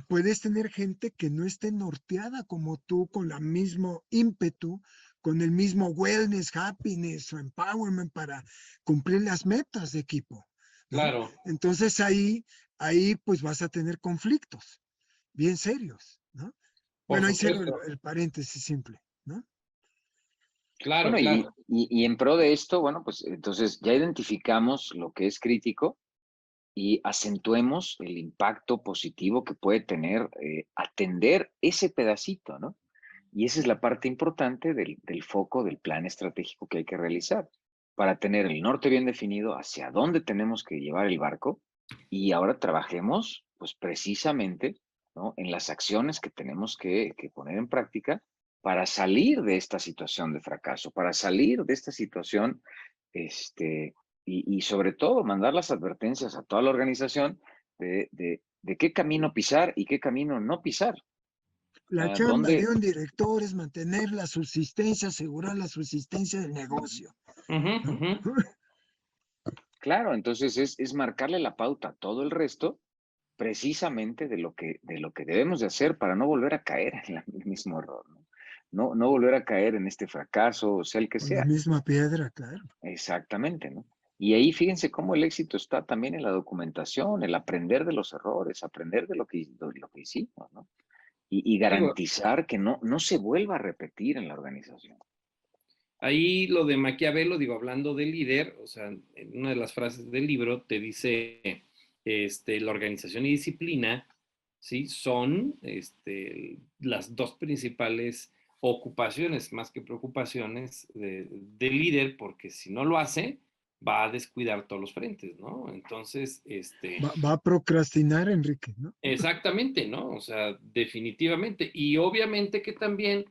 [SPEAKER 3] puedes tener gente que no esté norteada como tú, con el mismo ímpetu, con el mismo wellness, happiness o empowerment para cumplir las metas de equipo, ¿no?
[SPEAKER 2] Claro,
[SPEAKER 3] Entonces ahí pues vas a tener conflictos bien serios, ¿no?
[SPEAKER 2] por
[SPEAKER 3] Bueno, ahí cierro
[SPEAKER 2] supuesto.
[SPEAKER 3] el paréntesis simple, ¿no?
[SPEAKER 2] Claro,
[SPEAKER 1] Bueno, y,
[SPEAKER 2] claro.
[SPEAKER 1] y, y en pro de esto, bueno, pues entonces ya identificamos lo que es crítico y acentuemos el impacto positivo que puede tener atender ese pedacito, ¿no? Y esa es la parte importante del foco del plan estratégico que hay que realizar para tener el norte bien definido hacia dónde tenemos que llevar el barco y ahora trabajemos, pues precisamente, ¿no? En las acciones que tenemos que poner en práctica para salir de esta situación de fracaso, para salir de esta situación, y sobre todo mandar las advertencias a toda la organización de qué camino pisar y qué camino no pisar.
[SPEAKER 3] La chamba de
[SPEAKER 1] Dónde,
[SPEAKER 3] un director es mantener la subsistencia, asegurar la subsistencia del negocio,
[SPEAKER 2] Ujú,
[SPEAKER 3] ¿no?
[SPEAKER 2] ujú.
[SPEAKER 1] claro, entonces es marcarle la pauta a todo el resto precisamente de lo que debemos de hacer para no volver a caer en el mismo error, ¿no? No volver a caer en este fracaso, o sea el que
[SPEAKER 3] Con la
[SPEAKER 1] sea.
[SPEAKER 3] misma piedra, claro.
[SPEAKER 1] Exactamente, ¿no? Y ahí fíjense cómo el éxito está también en la documentación, el aprender de los errores, aprender de lo que hicimos, ¿no? Y
[SPEAKER 2] Digo,
[SPEAKER 1] garantizar que no se vuelva a repetir en la organización.
[SPEAKER 2] ahí lo de Maquiavelo, digo, hablando de líder, o sea, en una de las frases del libro te dice, la organización y disciplina, ¿sí? Son las dos principales ocupaciones, más que preocupaciones, del líder, porque si no lo hace, va a descuidar todos los frentes, ¿no? Entonces,
[SPEAKER 3] Va a procrastinar, Enrique, ¿no?
[SPEAKER 2] exactamente, ¿no? O sea, definitivamente. Y obviamente que también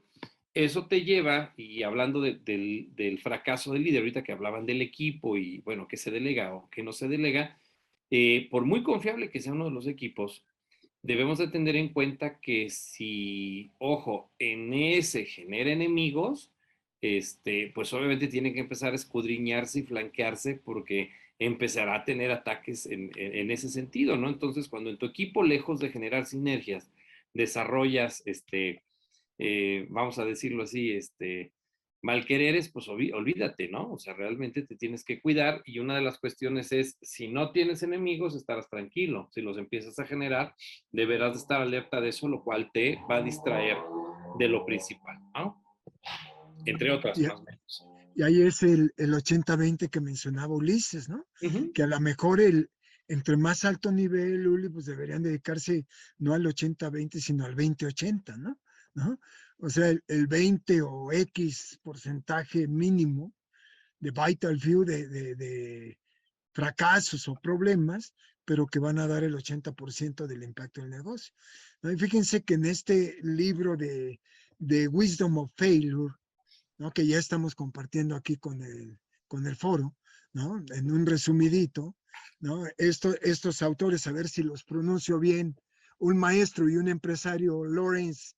[SPEAKER 2] eso te lleva, y hablando del fracaso del líder, ahorita que hablaban del equipo y bueno, que se delega o que no se delega, por muy confiable que sea uno de los equipos, debemos de tener en cuenta que si, ojo, en ese genera enemigos, pues obviamente tienen que empezar a escudriñarse y flanquearse porque empezará a tener ataques en ese sentido, ¿no? Entonces, cuando en tu equipo, lejos de generar sinergias, desarrollas, vamos a decirlo así, malquereres, pues olvídate, ¿no? O sea, realmente te tienes que cuidar y una de las cuestiones es, si no tienes enemigos, estarás tranquilo. Si los empiezas a generar, deberás de estar alerta de eso, lo cual te va a distraer de lo principal, ¿no? Entre otras,
[SPEAKER 3] Y,
[SPEAKER 2] más o menos.
[SPEAKER 3] y ahí es el 80-20 que mencionaba Ulises, ¿no?
[SPEAKER 2] Ujú.
[SPEAKER 3] Que a lo mejor entre más alto nivel, Uli, pues deberían dedicarse no al 80-20, sino al 20-80, ¿no? ¿No? O sea, el 20 o X porcentaje mínimo de vital few de fracasos o problemas, pero que van a dar el 80% del impacto del negocio. ¿No? Y fíjense que en este libro de Wisdom of Failure, ¿no? Que ya estamos compartiendo aquí con el foro, ¿no? En un resumidito, ¿no? Estos autores, a ver si los pronuncio bien, un maestro y un empresario, Lawrence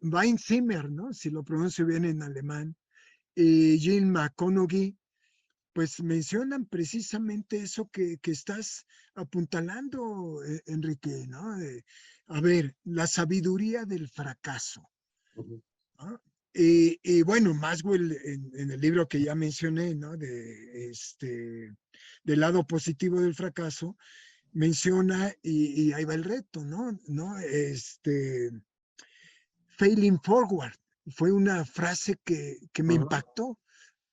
[SPEAKER 3] Weinzimmer, ¿no? Si lo pronuncio bien en alemán, y Jill McConaughey, pues mencionan precisamente eso que estás apuntalando, Enrique, ¿no? A ver, la sabiduría del fracaso.
[SPEAKER 2] Ujú.
[SPEAKER 3] ¿No? Y bueno, Maxwell en el libro que ya mencioné, ¿no? Del lado positivo del fracaso, menciona, y ahí va el reto, ¿no? Failing forward, fue una frase que me
[SPEAKER 2] Ujú.
[SPEAKER 3] impactó.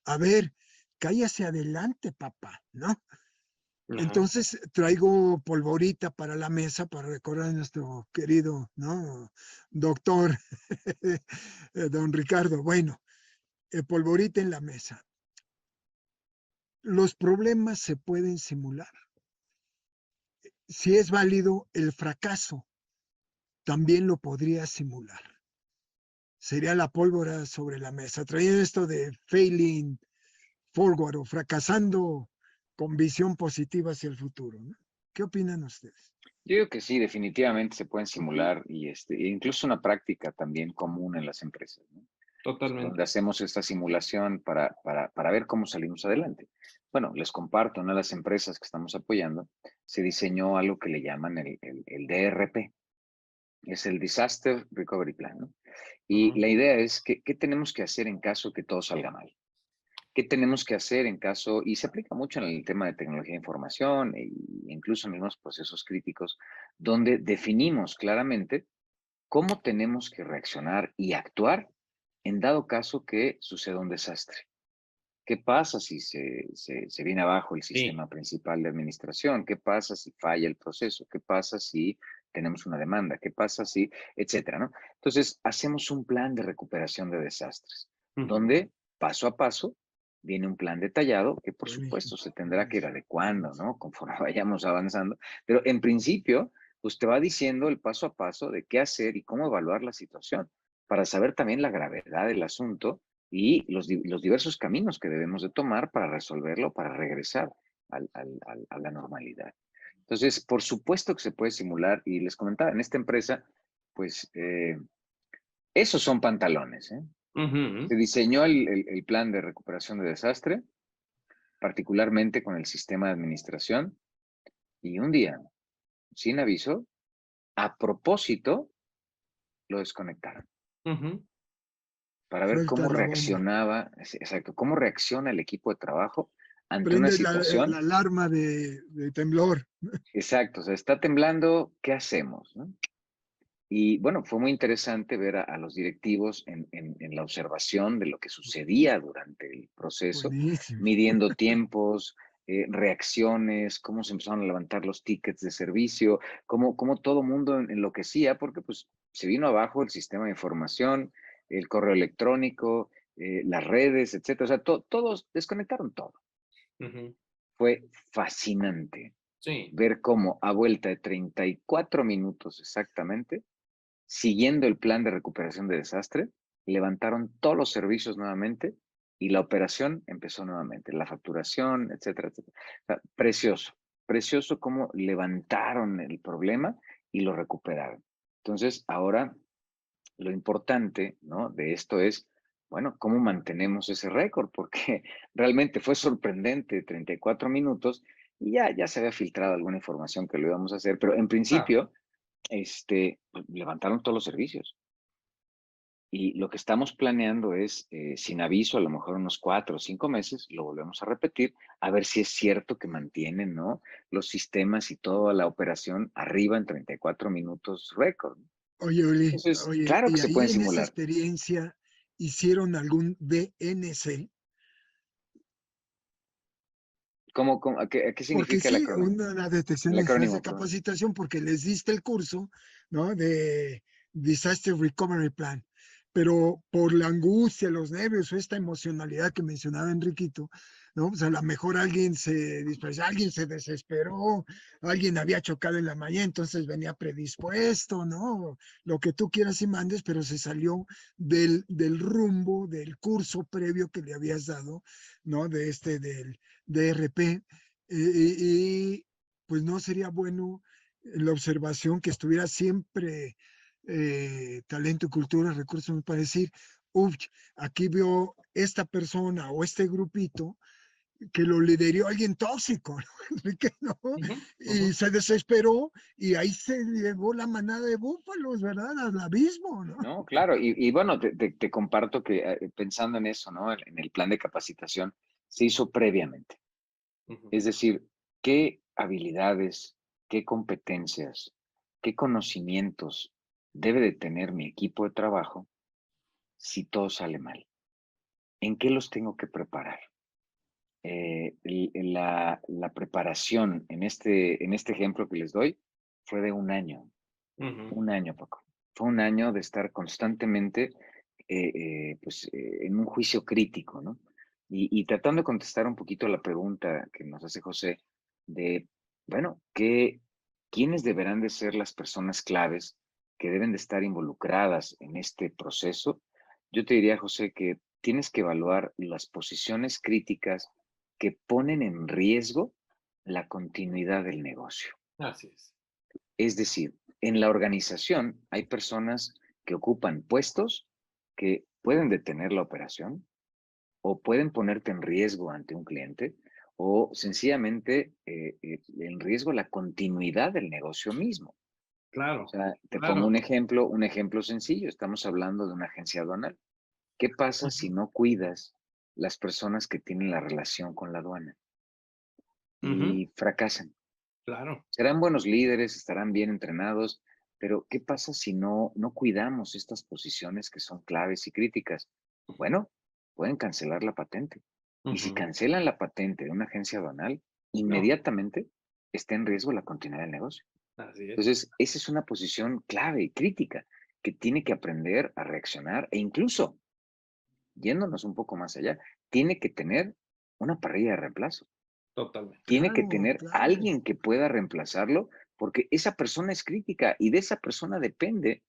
[SPEAKER 3] A ver, cae hacia adelante, papá, ¿no?
[SPEAKER 2] Ajá.
[SPEAKER 3] Entonces traigo polvorita para la mesa para recordar a nuestro querido, ¿no? Doctor, don Ricardo. Bueno, polvorita en la mesa. Los problemas se pueden simular. Si es válido, el fracaso también lo podría simular. Sería la pólvora sobre la mesa. Traían esto de failing forward o fracasando con visión positiva hacia el futuro, ¿no? ¿Qué opinan ustedes?
[SPEAKER 1] Yo digo que sí, definitivamente se pueden simular y e incluso una práctica también común en las empresas, ¿no?
[SPEAKER 2] Totalmente.
[SPEAKER 1] Donde hacemos esta simulación para ver cómo salimos adelante. Bueno, les comparto, una de las empresas que estamos apoyando se diseñó algo que le llaman el DRP, es el Disaster Recovery Plan, ¿no? Y
[SPEAKER 2] Ujú.
[SPEAKER 1] la idea es que, ¿qué tenemos que hacer en caso que todo salga mal? ¿Qué tenemos que hacer en caso, y se aplica mucho en el tema de tecnología de información e incluso en algunos procesos críticos, donde definimos claramente cómo tenemos que reaccionar y actuar en dado caso que suceda un desastre? ¿Qué pasa si se viene abajo el
[SPEAKER 2] Sí.
[SPEAKER 1] sistema principal de administración? ¿Qué pasa si falla el proceso? ¿Qué pasa si tenemos una demanda? ¿Qué pasa si, etcétera, ¿no? Entonces, hacemos un plan de recuperación de desastres,
[SPEAKER 2] Ujú.
[SPEAKER 1] donde paso a paso viene un plan detallado que, por
[SPEAKER 3] Buenísimo,
[SPEAKER 1] supuesto, se tendrá que ir
[SPEAKER 3] buenísimo,
[SPEAKER 1] adecuando,
[SPEAKER 3] buenísimo.
[SPEAKER 1] ¿no? Conforme vayamos avanzando. Pero en principio, pues te va diciendo el paso a paso de qué hacer y cómo evaluar la situación para saber también la gravedad del asunto y los diversos caminos que debemos de tomar para resolverlo, para regresar a la normalidad. Entonces, por supuesto que se puede simular y les comentaba, en esta empresa, pues esos son pantalones, ¿eh?
[SPEAKER 2] Ujú.
[SPEAKER 1] Se diseñó el plan de recuperación de desastre, particularmente con el sistema de administración, y un día, sin aviso, a propósito, lo desconectaron
[SPEAKER 2] Ujú.
[SPEAKER 1] para ver cómo
[SPEAKER 3] Suelta la bomba.
[SPEAKER 1] reaccionaba, exacto, cómo reacciona el equipo de trabajo ante una
[SPEAKER 3] Prende la
[SPEAKER 1] situación.
[SPEAKER 3] alarma de temblor.
[SPEAKER 1] Exacto, o sea, está temblando, ¿qué hacemos? ¿No? Y bueno, fue muy interesante ver a los directivos en la observación de lo que sucedía durante el proceso,
[SPEAKER 3] Buenísimo.
[SPEAKER 1] midiendo tiempos, reacciones, cómo se empezaron a levantar los tickets de servicio, cómo todo mundo enloquecía, porque pues se vino abajo el sistema de información, el correo electrónico, las redes, etcétera. O sea, todos desconectaron todo.
[SPEAKER 2] Ujú.
[SPEAKER 1] Fue fascinante
[SPEAKER 2] Sí.
[SPEAKER 1] ver cómo a vuelta de 34 minutos exactamente, siguiendo el plan de recuperación de desastre, levantaron todos los servicios nuevamente y la operación empezó nuevamente, la facturación, etcétera, etcétera. O sea, precioso, precioso cómo levantaron el problema y lo recuperaron. Entonces, ahora lo importante, ¿no? De esto es, bueno, ¿cómo mantenemos ese récord? Porque realmente fue sorprendente, 34 minutos, y ya se había filtrado alguna información que lo íbamos a hacer, pero en
[SPEAKER 2] Claro.
[SPEAKER 1] principio, pues, levantaron todos los servicios. Y lo que estamos planeando es, sin aviso, a lo mejor unos 4 o 5 meses, lo volvemos a repetir, a ver si es cierto que mantienen, ¿no?, los sistemas y toda la operación arriba en 34 minutos récord.
[SPEAKER 3] Oye, Uli,
[SPEAKER 1] Entonces,
[SPEAKER 3] oye,
[SPEAKER 1] claro que
[SPEAKER 3] y
[SPEAKER 1] se
[SPEAKER 3] ahí
[SPEAKER 1] pueden
[SPEAKER 3] en esa
[SPEAKER 1] simular.
[SPEAKER 3] experiencia hicieron algún DNC,
[SPEAKER 1] ¿Cómo, a qué
[SPEAKER 3] porque
[SPEAKER 1] significa el
[SPEAKER 3] sí,
[SPEAKER 1] acrónimo?
[SPEAKER 3] una detección
[SPEAKER 1] El
[SPEAKER 3] de necesidades de
[SPEAKER 1] acrónimo, perdón.
[SPEAKER 3] capacitación, porque les diste el curso, ¿no? De Disaster Recovery Plan. Pero por la angustia, los nervios o esta emocionalidad que mencionaba Enriquito, ¿no? Pues a lo mejor alguien se dispersó, alguien se desesperó, alguien había chocado en la mañana, entonces venía predispuesto, ¿no? Lo que tú quieras y mandes, pero se salió del rumbo, del curso previo que le habías dado, ¿no? Del DRP. Y pues no sería bueno la observación que estuviera siempre talento, cultura, recursos para decir, uff, aquí veo esta persona o este grupito que lo lideró alguien tóxico, ¿no? Y se desesperó y ahí se llevó la manada de búfalos, ¿verdad? Al abismo, ¿no?
[SPEAKER 1] No, claro, y bueno, te comparto que pensando en eso, ¿no?, en el plan de capacitación, se hizo previamente. Es decir, qué habilidades, qué competencias, qué conocimientos debe de tener mi equipo de trabajo si todo sale mal. ¿En qué los tengo que preparar? La preparación en este ejemplo que les doy fue de un año, Paco. Fue un año de estar constantemente pues, en un juicio crítico, ¿no? Y tratando de contestar un poquito la pregunta que nos hace José de, bueno, ¿quiénes deberán de ser las personas claves que deben de estar involucradas en este proceso? Yo te diría, José, que tienes que evaluar las posiciones críticas que ponen en riesgo la continuidad del negocio.
[SPEAKER 2] Así es.
[SPEAKER 1] Es decir, en la organización hay personas que ocupan puestos que pueden detener la operación o pueden ponerte en riesgo ante un cliente o sencillamente en riesgo la continuidad del negocio mismo. O
[SPEAKER 2] Claro,
[SPEAKER 1] sea, te pongo
[SPEAKER 2] claro.
[SPEAKER 1] un ejemplo sencillo. Estamos hablando de una agencia aduanal. ¿Qué pasa si no cuidas las personas que tienen la relación con la aduana
[SPEAKER 2] Ujú,
[SPEAKER 1] y fracasan?
[SPEAKER 2] claro.
[SPEAKER 1] Serán buenos líderes, estarán bien entrenados, pero ¿qué pasa si no cuidamos estas posiciones que son claves y críticas? Bueno, pueden cancelar la patente. Y si
[SPEAKER 2] Ujú.
[SPEAKER 1] cancelan la patente de una agencia aduanal,
[SPEAKER 2] No,
[SPEAKER 1] inmediatamente está en riesgo la continuidad del negocio.
[SPEAKER 2] así es.
[SPEAKER 1] Entonces, esa es una posición clave y crítica que tiene que aprender a reaccionar e incluso, yéndonos un poco más allá, tiene que tener una parrilla de reemplazo.
[SPEAKER 2] Totalmente.
[SPEAKER 1] Tiene que
[SPEAKER 3] Claro,
[SPEAKER 1] tener
[SPEAKER 3] claro.
[SPEAKER 1] alguien que pueda reemplazarlo, porque esa persona es crítica y de esa persona depende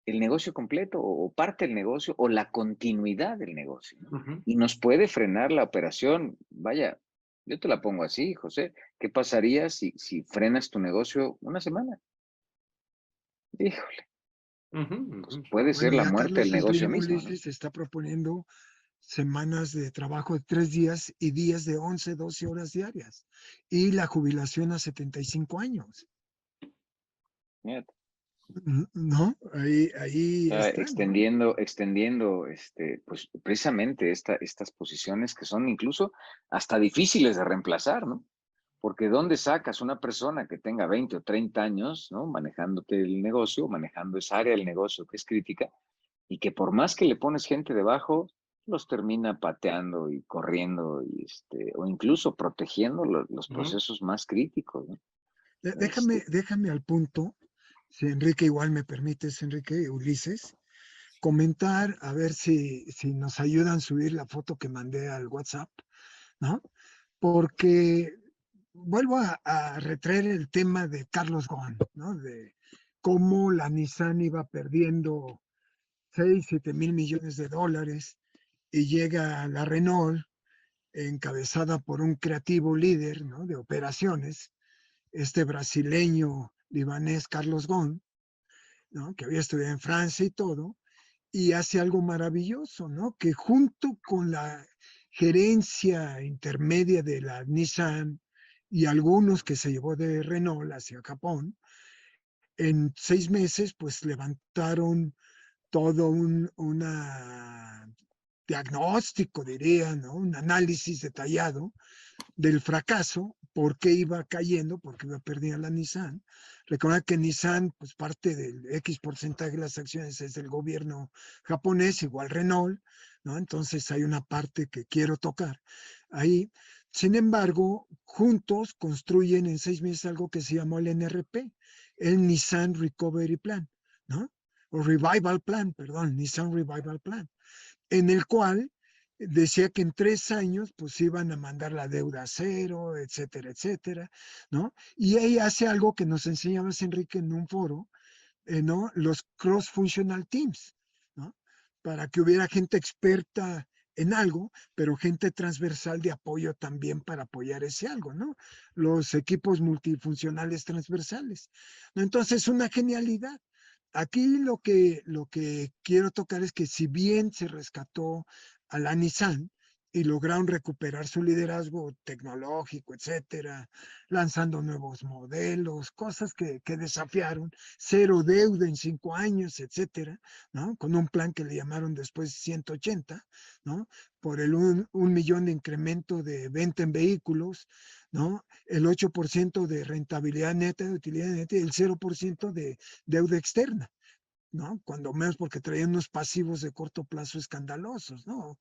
[SPEAKER 1] el negocio completo o parte del negocio o la continuidad del negocio, ¿no?
[SPEAKER 2] Ujú.
[SPEAKER 1] Y nos puede frenar la operación. Vaya, yo te la pongo así, José. ¿Qué pasaría si frenas tu negocio una semana? Híjole,
[SPEAKER 2] Ujú,
[SPEAKER 1] pues
[SPEAKER 2] ujú.
[SPEAKER 1] puede ser
[SPEAKER 3] Bueno,
[SPEAKER 1] la
[SPEAKER 3] ya
[SPEAKER 1] muerte del
[SPEAKER 3] Carlos
[SPEAKER 1] negocio
[SPEAKER 3] Slim
[SPEAKER 1] mismo, ¿no?
[SPEAKER 3] Ulises está proponiendo semanas de trabajo de 3 días y días de 11, 12 horas diarias. Y la jubilación a 75 años.
[SPEAKER 1] Fíjate.
[SPEAKER 3] ¿No? Ahí
[SPEAKER 1] Sea,
[SPEAKER 3] está, ¿no?
[SPEAKER 1] extendiendo, pues precisamente estas posiciones que son incluso hasta difíciles de reemplazar, ¿no? Porque ¿dónde sacas una persona que tenga 20 o 30 años, ¿no?, manejándote el negocio, manejando esa área del negocio que es crítica, y que por más que le pones gente debajo, los termina pateando y corriendo, o incluso protegiendo los
[SPEAKER 2] Ujú.
[SPEAKER 1] procesos más críticos, ¿no?
[SPEAKER 3] Déjame, déjame al punto, si Enrique igual me permites, Enrique, Ulises, comentar, a ver si nos ayudan a subir la foto que mandé al WhatsApp, ¿no? Porque vuelvo a retraer el tema de Carlos Ghosn, ¿no? De cómo la Nissan iba perdiendo 6, 7 mil millones de dólares y llega la Renault encabezada por un creativo líder, ¿no?, de operaciones, este brasileño libanés Carlos Ghosn, ¿no?, que había estudiado en Francia y todo, y hace algo maravilloso, ¿no?, que junto con la gerencia intermedia de la Nissan y algunos que se llevó de Renault hacia Japón, en 6 meses pues levantaron todo un diagnóstico, diría, ¿no? Un análisis detallado del fracaso, por qué iba cayendo, por qué iba perdiendo la Nissan. Recuerda que Nissan, pues parte del X porcentaje de las acciones es del gobierno japonés, igual Renault, ¿no? Entonces hay una parte que quiero tocar ahí. Sin embargo, juntos construyen en 6 meses algo que se llamó el NRP, el Nissan Recovery Plan, ¿no? O Revival Plan, perdón, Nissan Revival Plan, en el cual decía que en 3 años pues iban a mandar la deuda a cero, etcétera, etcétera, ¿no? Y ahí hace algo que nos enseñabas, Enrique, en un foro, ¿no? Los cross-functional teams, ¿no? Para que hubiera gente experta en algo, pero gente transversal de apoyo también para apoyar ese algo, ¿no? Los equipos multifuncionales transversales, ¿no? Entonces, una genialidad. Aquí lo que quiero tocar es que si bien se rescató a la Nissan y lograron recuperar su liderazgo tecnológico, etcétera, lanzando nuevos modelos, cosas que desafiaron, cero deuda en 5 años, etcétera, ¿no? Con un plan que le llamaron después 180, ¿no? Por el 1 millón de incremento de venta en vehículos, ¿no? El 8% de rentabilidad neta, de utilidad neta, y el 0% de deuda externa, ¿no? Cuando menos porque traían unos pasivos de corto plazo escandalosos, ¿no?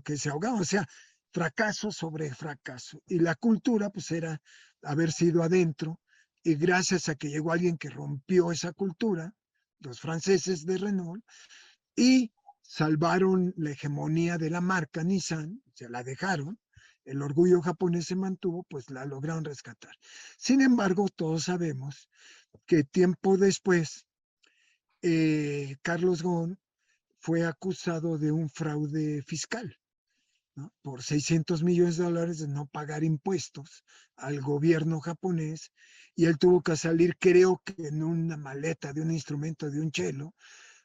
[SPEAKER 3] Que se ahogaban, o sea, fracaso sobre fracaso. Y la cultura, pues era haber sido adentro, y gracias a que llegó alguien que rompió esa cultura, los franceses de Renault, y salvaron la hegemonía de la marca Nissan, se la dejaron, el orgullo japonés se mantuvo, pues la lograron rescatar. Sin embargo, todos sabemos que tiempo después, Carlos Ghosn fue acusado de un fraude fiscal, ¿no? Por $600 millones de no pagar impuestos al gobierno japonés, y él tuvo que salir, creo que en una maleta de un instrumento de un chelo,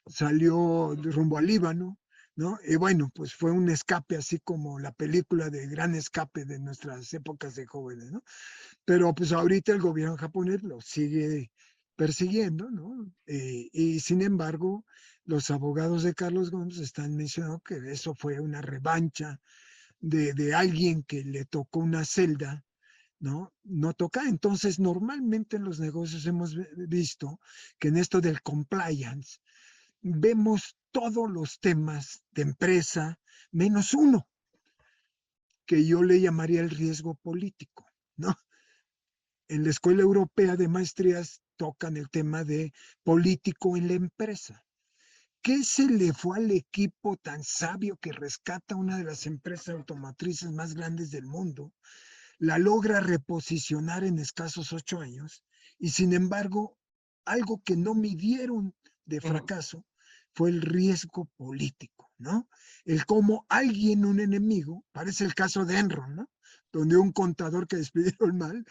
[SPEAKER 3] salió rumbo al Líbano, ¿no? Y bueno, pues fue un escape, así como la película de Gran Escape de nuestras épocas de jóvenes, ¿no? Pero pues ahorita el gobierno japonés lo sigue persiguiendo, ¿no? Y sin embargo, los abogados de Carlos Ghosn están mencionando que eso fue una revancha de alguien que le tocó una celda, ¿no? No toca. Entonces, normalmente en los negocios hemos visto que en esto del compliance vemos todos los temas de empresa, menos uno, que yo le llamaría el riesgo político, ¿no? En la Escuela Europea de Maestrías tocan el tema de político en la empresa. ¿Qué se le fue al equipo tan sabio que rescata una de las empresas automotrices más grandes del mundo, la logra reposicionar en escasos 8 años, y sin embargo, algo que no midieron de fracaso fue el riesgo político, ¿no? El cómo alguien, un enemigo, parece el caso de Enron, ¿no? Donde un contador que despidieron mal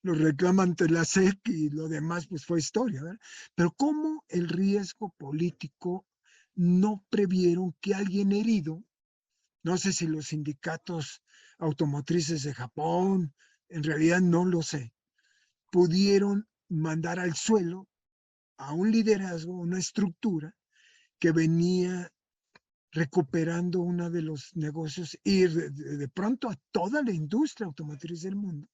[SPEAKER 3] lo reclama ante la SEC y lo demás pues fue historia, ¿verdad? Pero cómo el riesgo político no previeron que alguien herido, no sé si los sindicatos automotrices de Japón, en realidad no lo sé, pudieron mandar al suelo a un liderazgo, una estructura que venía recuperando uno de los negocios y de pronto a toda la industria automotriz del mundo,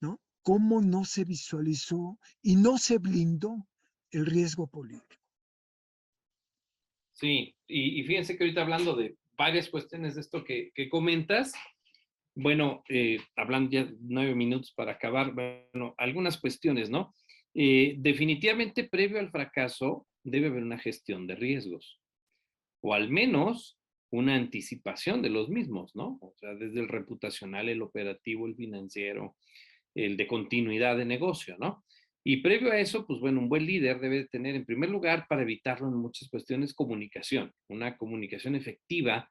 [SPEAKER 3] ¿no? ¿Cómo no se visualizó y no se blindó el riesgo político?
[SPEAKER 2] Sí, y fíjense que ahorita hablando de varias cuestiones de esto que comentas, bueno, hablando ya 9 minutos para acabar, bueno, algunas cuestiones, ¿no? Definitivamente previo al fracaso debe haber una gestión de riesgos, o al menos una anticipación de los mismos, ¿no? O sea, desde el reputacional, el operativo, el financiero, el de continuidad de negocio, ¿no? Y previo a eso, pues bueno, un buen líder debe tener en primer lugar, para evitarlo en muchas cuestiones, comunicación, una comunicación efectiva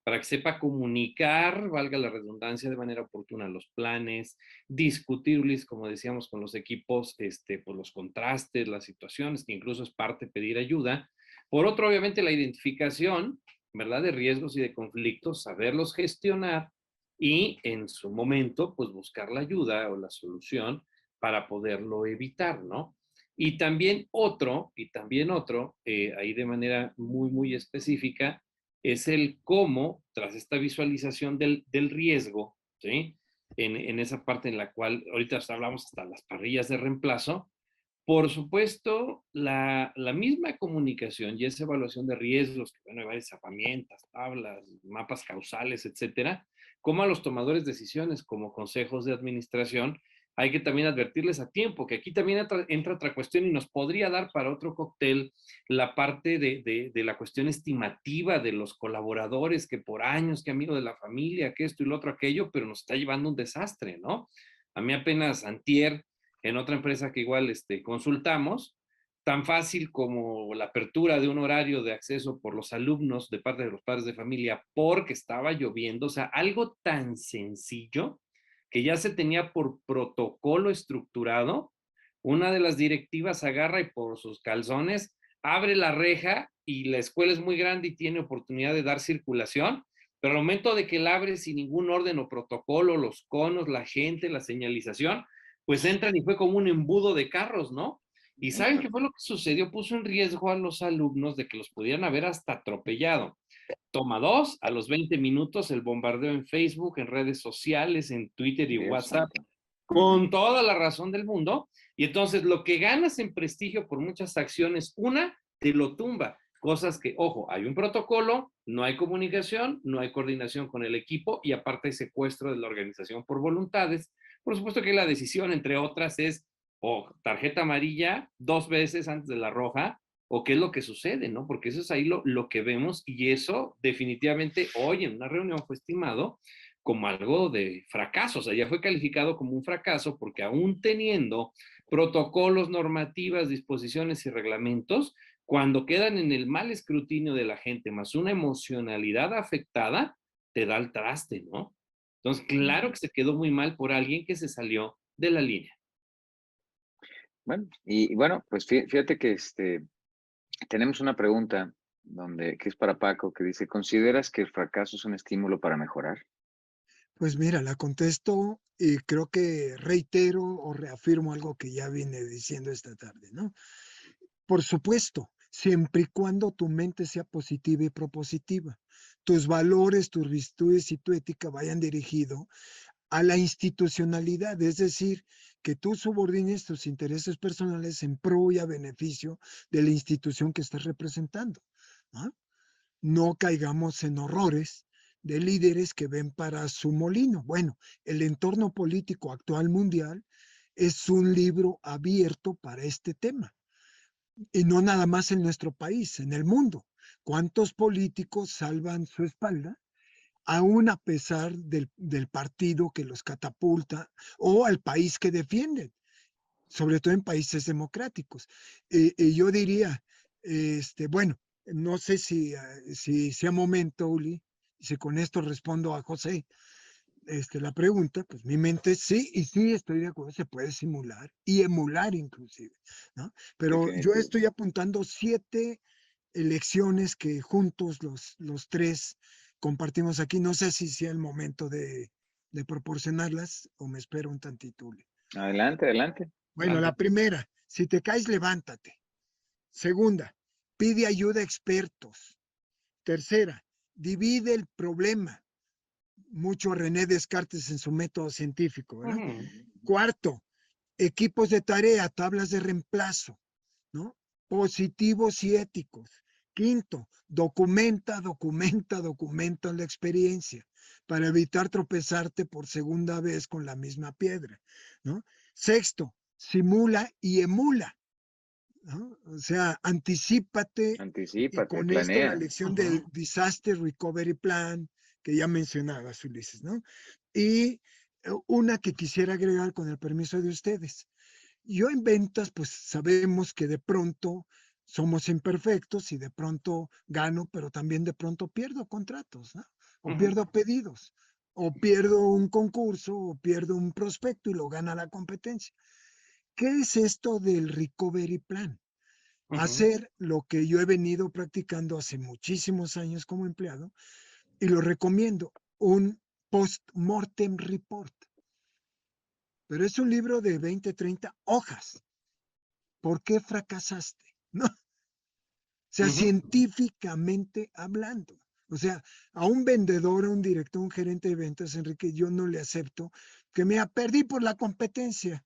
[SPEAKER 2] para que sepa comunicar, valga la redundancia, de manera oportuna los planes, discutirles, como decíamos, con los equipos, por los contrastes, las situaciones, que incluso es parte de pedir ayuda. Por otro, obviamente, la identificación, ¿verdad?, de riesgos y de conflictos, saberlos gestionar y en su momento, pues buscar la ayuda o la solución para poderlo evitar, ¿no? Y también otro, ahí de manera muy, muy específica, es el cómo, tras esta visualización del riesgo, ¿sí? En esa parte en la cual ahorita hablamos hasta las parrillas de reemplazo, por supuesto, la misma comunicación y esa evaluación de riesgos, que bueno, hay varias herramientas, tablas, mapas causales, etcétera, como a los tomadores de decisiones, como consejos de administración, hay que también advertirles a tiempo, que aquí también entra otra cuestión y nos podría dar para otro cóctel la parte de la cuestión estimativa de los colaboradores, que por años, que amigo de la familia, que esto y lo otro, aquello, pero nos está llevando un desastre, ¿no? A mí apenas antier, en otra empresa que igual consultamos, tan fácil como la apertura de un horario de acceso por los alumnos de parte de los padres de familia porque estaba lloviendo, o sea, algo tan sencillo que ya se tenía por protocolo estructurado, una de las directivas agarra y por sus calzones abre la reja y la escuela es muy grande y tiene oportunidad de dar circulación, pero al momento de que la abre sin ningún orden o protocolo, los conos, la gente, la señalización, pues entran y fue como un embudo de carros, ¿no? ¿Y saben qué fue lo que sucedió? Puso en riesgo a los alumnos de que los pudieran haber hasta atropellado. Toma dos, a los 20 minutos el bombardeo en Facebook, en redes sociales, en Twitter y
[SPEAKER 1] Dios
[SPEAKER 2] WhatsApp,
[SPEAKER 1] santo.
[SPEAKER 2] con toda la razón del mundo. Y entonces lo que ganas en prestigio por muchas acciones, una, te lo tumba. Cosas que, ojo, hay un protocolo, no hay comunicación, no hay coordinación con el equipo y aparte hay secuestro de la organización por voluntades. Por supuesto que la decisión, entre otras, es o tarjeta amarilla 2 veces antes de la roja, o qué es lo que sucede, ¿no? Porque eso es ahí lo que vemos y eso definitivamente hoy en una reunión fue estimado como algo de fracaso, o sea, ya fue calificado como un fracaso porque aún teniendo protocolos, normativas, disposiciones y reglamentos, cuando quedan en el mal escrutinio de la gente más una emocionalidad afectada, te da el traste, ¿no? Entonces, claro que se quedó muy mal por alguien que se salió de la línea.
[SPEAKER 1] Bueno, y bueno, pues fíjate que tenemos una pregunta que es para Paco, que dice, ¿consideras que el fracaso es un estímulo para mejorar?
[SPEAKER 3] Pues mira, la contesto y creo que reitero o reafirmo algo que ya vine diciendo esta tarde, ¿no? Por supuesto, siempre y cuando tu mente sea positiva y propositiva, tus valores, tus virtudes y tu ética vayan dirigidos a la institucionalidad, es decir, que tú subordines tus intereses personales en pro y a beneficio de la institución que estás representando, ¿no? No caigamos en horrores de líderes que ven para su molino. Bueno, el entorno político actual mundial es un libro abierto para este tema. Y no nada más en nuestro país, en el mundo. ¿Cuántos políticos salvan su espalda aún a pesar del partido que los catapulta o al país que defienden, sobre todo en países democráticos? Yo diría, bueno, no sé si sea momento, Uli, si con esto respondo a José la pregunta, pues mi mente sí, y sí estoy de acuerdo, se puede simular y emular inclusive, ¿no? Pero yo
[SPEAKER 1] Definitivo.
[SPEAKER 3] estoy apuntando 7 lecciones que juntos los tres compartimos aquí. No sé si sea el momento de proporcionarlas o me espero un tantito, Uli.
[SPEAKER 1] Adelante, adelante.
[SPEAKER 3] Bueno, la primera, si te caes, levántate. Segunda, pide ayuda a expertos. Tercera, divide el problema. Mucho René Descartes en su método científico, ¿verdad? Cuarto, equipos de tarea, tablas de reemplazo, ¿no? Positivos y éticos. Quinto, documenta la experiencia para evitar tropezarte por segunda vez con la misma piedra, ¿no? Sexto, simula y emula, ¿no? O sea, anticípate y
[SPEAKER 1] Anticípate,
[SPEAKER 3] con esto la
[SPEAKER 1] planea.
[SPEAKER 3] lección del Disaster Recovery Plan que ya mencionabas, Ulises, ¿no? Y una que quisiera agregar con el permiso de ustedes. Yo en ventas, pues sabemos que de pronto somos imperfectos y de pronto gano, pero también de pronto pierdo contratos, ¿no? O pierdo pedidos, o pierdo un concurso, o pierdo un prospecto y lo gana la competencia. ¿Qué es esto del recovery plan? Hacer lo que yo he venido practicando hace muchísimos años como empleado y lo recomiendo, un post-mortem report. Pero es un libro de 20, 30 hojas. ¿por qué fracasaste? ¿No? O sea,
[SPEAKER 2] Ujú.
[SPEAKER 3] científicamente hablando. O sea, a un vendedor, a un director, un gerente de ventas, Enrique, yo no le acepto que me perdí por la competencia.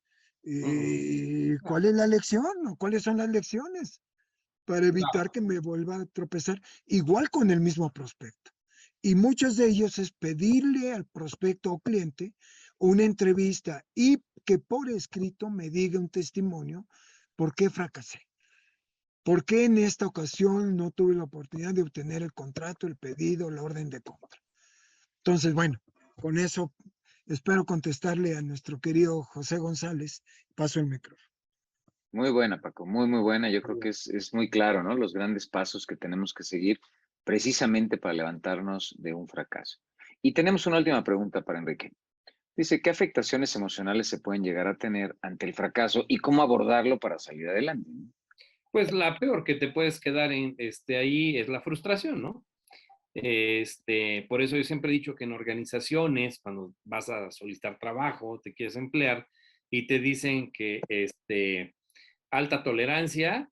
[SPEAKER 3] ¿Cuál es la lección? ¿O cuáles son las lecciones para evitar que me vuelva a tropezar? Igual con el mismo prospecto. Y muchos de ellos es pedirle al prospecto o cliente una entrevista y que por escrito me diga un testimonio por qué fracasé. ¿Por qué en esta ocasión no tuve la oportunidad de obtener el contrato, el pedido, la orden de compra? Entonces, bueno, con eso espero contestarle a nuestro querido José González. Paso el micrófono.
[SPEAKER 1] Muy buena, Paco, muy, muy buena. Yo creo que es muy claro, ¿no? Los grandes pasos que tenemos que seguir precisamente para levantarnos de un fracaso. Y tenemos una última pregunta para Enrique. Dice, ¿qué afectaciones emocionales se pueden llegar a tener ante el fracaso y cómo abordarlo para salir adelante?
[SPEAKER 2] Pues la peor que te puedes quedar ahí es la frustración, ¿no? Por eso yo siempre he dicho que en organizaciones, cuando vas a solicitar trabajo, te quieres emplear y te dicen que alta tolerancia,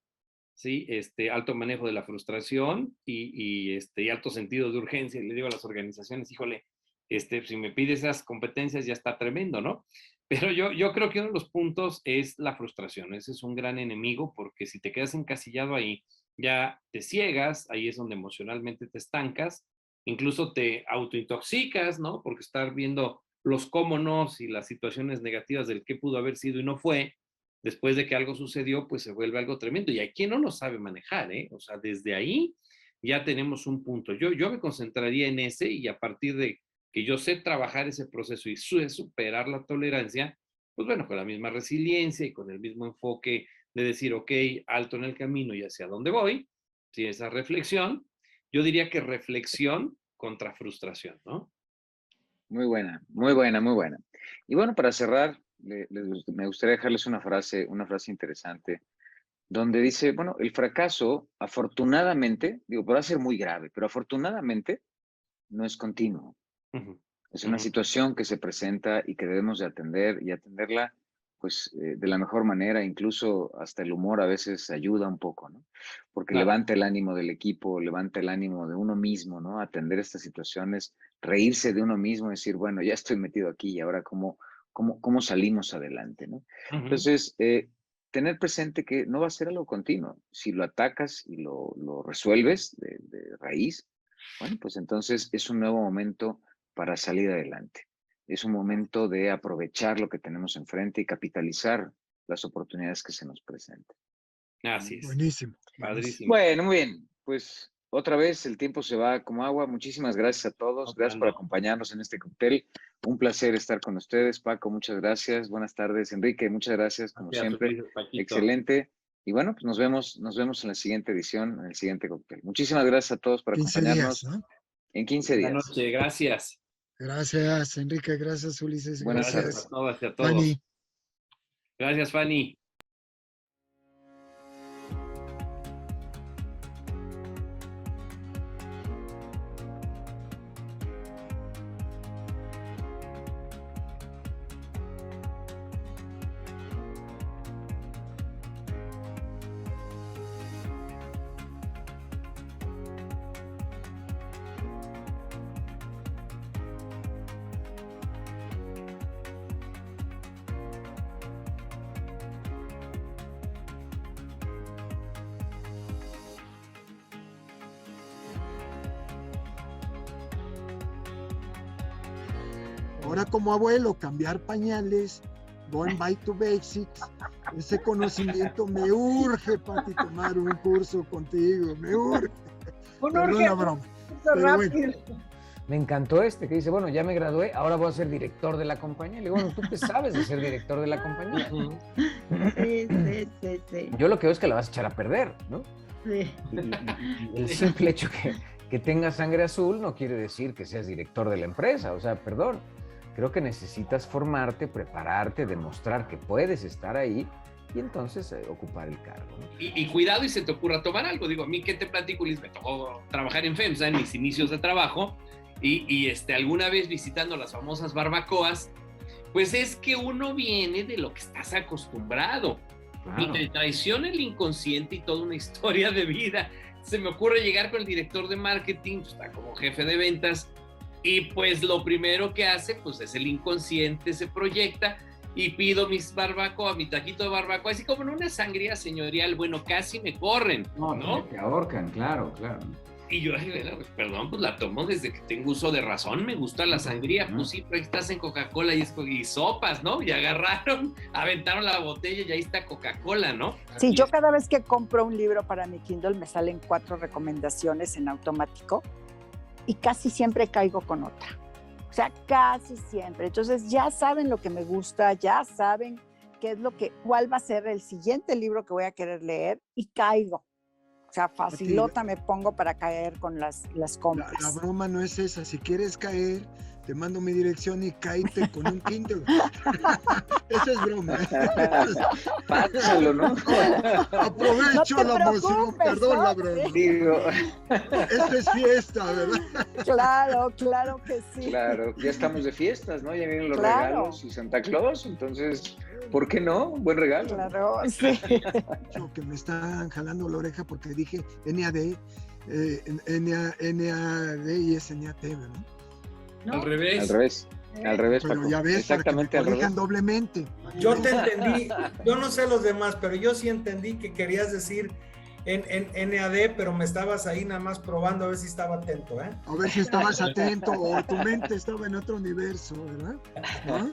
[SPEAKER 2] ¿sí? Alto manejo de la frustración y alto sentido de urgencia. Y le digo a las organizaciones, híjole, si me pides esas competencias ya está tremendo, ¿no? Pero yo creo que uno de los puntos es la frustración. Ese es un gran enemigo porque si te quedas encasillado ahí, ya te ciegas, ahí es donde emocionalmente te estancas, incluso te autointoxicas, ¿no? Porque estar viendo los cómo no y las situaciones negativas del qué pudo haber sido y no fue, después de que algo sucedió, pues se vuelve algo tremendo. Y hay quien no lo sabe manejar, ¿eh? O sea, desde ahí ya tenemos un punto. Yo me concentraría en ese y a partir de que yo sé trabajar ese proceso y superar la tolerancia, pues bueno, con la misma resiliencia y con el mismo enfoque de decir, ok, alto en el camino y hacia dónde voy, si esa reflexión, yo diría que reflexión contra frustración, ¿no?
[SPEAKER 1] Muy buena, muy buena, muy buena. Y bueno, para cerrar, me gustaría dejarles una frase interesante, donde dice, bueno, el fracaso, afortunadamente, digo, podrá ser muy grave, pero afortunadamente no es continuo.
[SPEAKER 2] Uh-huh.
[SPEAKER 1] Es una situación que se presenta y que debemos de atender y atenderla pues de la mejor manera, incluso hasta el humor a veces ayuda un poco, ¿no? Porque
[SPEAKER 2] Claro.
[SPEAKER 1] levanta el ánimo del equipo, levanta el ánimo de uno mismo, ¿no? Atender estas situaciones, reírse de uno mismo, decir, bueno, ya estoy metido aquí y ahora cómo salimos adelante, ¿no?
[SPEAKER 2] Uh-huh.
[SPEAKER 1] Entonces, tener presente que no va a ser algo continuo. Si lo atacas y lo resuelves de raíz, bueno, pues entonces es un nuevo momento para salir adelante. Es un momento de aprovechar lo que tenemos enfrente y capitalizar las oportunidades que se nos presentan.
[SPEAKER 2] Así es.
[SPEAKER 3] Buenísimo.
[SPEAKER 2] Padrísimo.
[SPEAKER 1] Bueno, muy bien. Pues otra vez el tiempo se va como agua. Muchísimas gracias a todos. Gracias por acompañarnos en este cóctel. Un placer estar con ustedes. Paco, muchas gracias. Buenas tardes. Enrique, muchas gracias, como siempre. Excelente. Y bueno, pues nos vemos en la siguiente edición, en el siguiente cóctel. Muchísimas gracias a todos por
[SPEAKER 3] 15
[SPEAKER 1] acompañarnos.
[SPEAKER 3] días, ¿no?
[SPEAKER 1] En 15 días.
[SPEAKER 2] Buenas noches, gracias.
[SPEAKER 3] Gracias, Enrique. Gracias, Ulises.
[SPEAKER 1] Buenas
[SPEAKER 2] Gracias a todas y a todos.
[SPEAKER 3] Fanny.
[SPEAKER 2] Gracias, Fanny.
[SPEAKER 3] Ahora como abuelo, cambiar pañales, going back to basics, ese conocimiento me urge, Pati, tomar un curso contigo, me urge. Perdón la broma. Pero bueno.
[SPEAKER 4] Me encantó que dice, bueno, ya me gradué, ahora voy a ser director de la compañía. Le digo, bueno, ¿tú qué sabes de ser director de la compañía?
[SPEAKER 5] Sí.
[SPEAKER 4] Yo lo que veo es que la vas a echar a perder, ¿no?
[SPEAKER 5] Sí.
[SPEAKER 4] Y el simple hecho que tengas sangre azul no quiere decir que seas director de la empresa, o sea, perdón. Creo que necesitas formarte, prepararte, demostrar que puedes estar ahí y entonces ocupar el cargo, ¿no?
[SPEAKER 2] Y cuidado y se te ocurra tomar algo. Digo, a mí, ¿qué te platico, Liz? Me tocó trabajar en FEMSA en mis inicios de trabajo y alguna vez visitando las famosas barbacoas, pues es que uno viene de lo que estás acostumbrado. Y te traiciona el inconsciente y toda una historia de vida. Se me ocurre llegar con el director de marketing, pues, está como jefe de ventas, y pues lo primero que hace, pues es el inconsciente, se proyecta, y pido mis barbacoa, mi taquito de barbacoa, así como en una sangría señorial, bueno, casi me corren, ¿no?
[SPEAKER 4] Te ahorcan, claro.
[SPEAKER 2] Y yo, bueno, pues, perdón, pues la tomo desde que tengo uso de razón, me gusta la sangría, pues sí, pero ahí estás en Coca-Cola y sopas, ¿no? Y agarraron, aventaron la botella y ahí está Coca-Cola, ¿no?
[SPEAKER 5] Sí, yo cada vez que compro un libro para mi Kindle me salen 4 recomendaciones en automático y casi siempre caigo con otra. O sea, casi siempre. Entonces ya saben lo que me gusta, ya saben cuál va a ser el siguiente libro que voy a querer leer y caigo. O sea, facilota me pongo para caer con las compras.
[SPEAKER 3] La broma no es esa. Si quieres caer, te mando mi dirección y cáete con un Kindle. Eso es broma.
[SPEAKER 1] Pásalo, ¿no?
[SPEAKER 3] Aprovecho la emoción, perdón la broma.
[SPEAKER 1] Digo.
[SPEAKER 3] Esto es fiesta, ¿verdad?
[SPEAKER 5] Claro que sí.
[SPEAKER 1] Claro, ya estamos de fiestas, ¿no? Ya vienen los regalos y Santa Claus, entonces, ¿por qué no? Un buen regalo.
[SPEAKER 5] Claro, sí.
[SPEAKER 3] Que me están jalando la oreja porque dije NAD, NAD y es NAT, ¿verdad?
[SPEAKER 2] ¿No? Al revés.
[SPEAKER 1] Al revés,
[SPEAKER 3] pero
[SPEAKER 1] Paco.
[SPEAKER 3] Ya ves,
[SPEAKER 1] exactamente
[SPEAKER 3] para que me
[SPEAKER 1] al revés.
[SPEAKER 3] Doblemente.
[SPEAKER 6] Yo te entendí, yo no sé los demás, pero yo sí entendí que querías decir en NAD, pero me estabas ahí nada más probando a ver si estaba atento, ¿eh?
[SPEAKER 3] A ver si estabas atento o tu mente estaba en otro universo, ¿verdad? ¿No?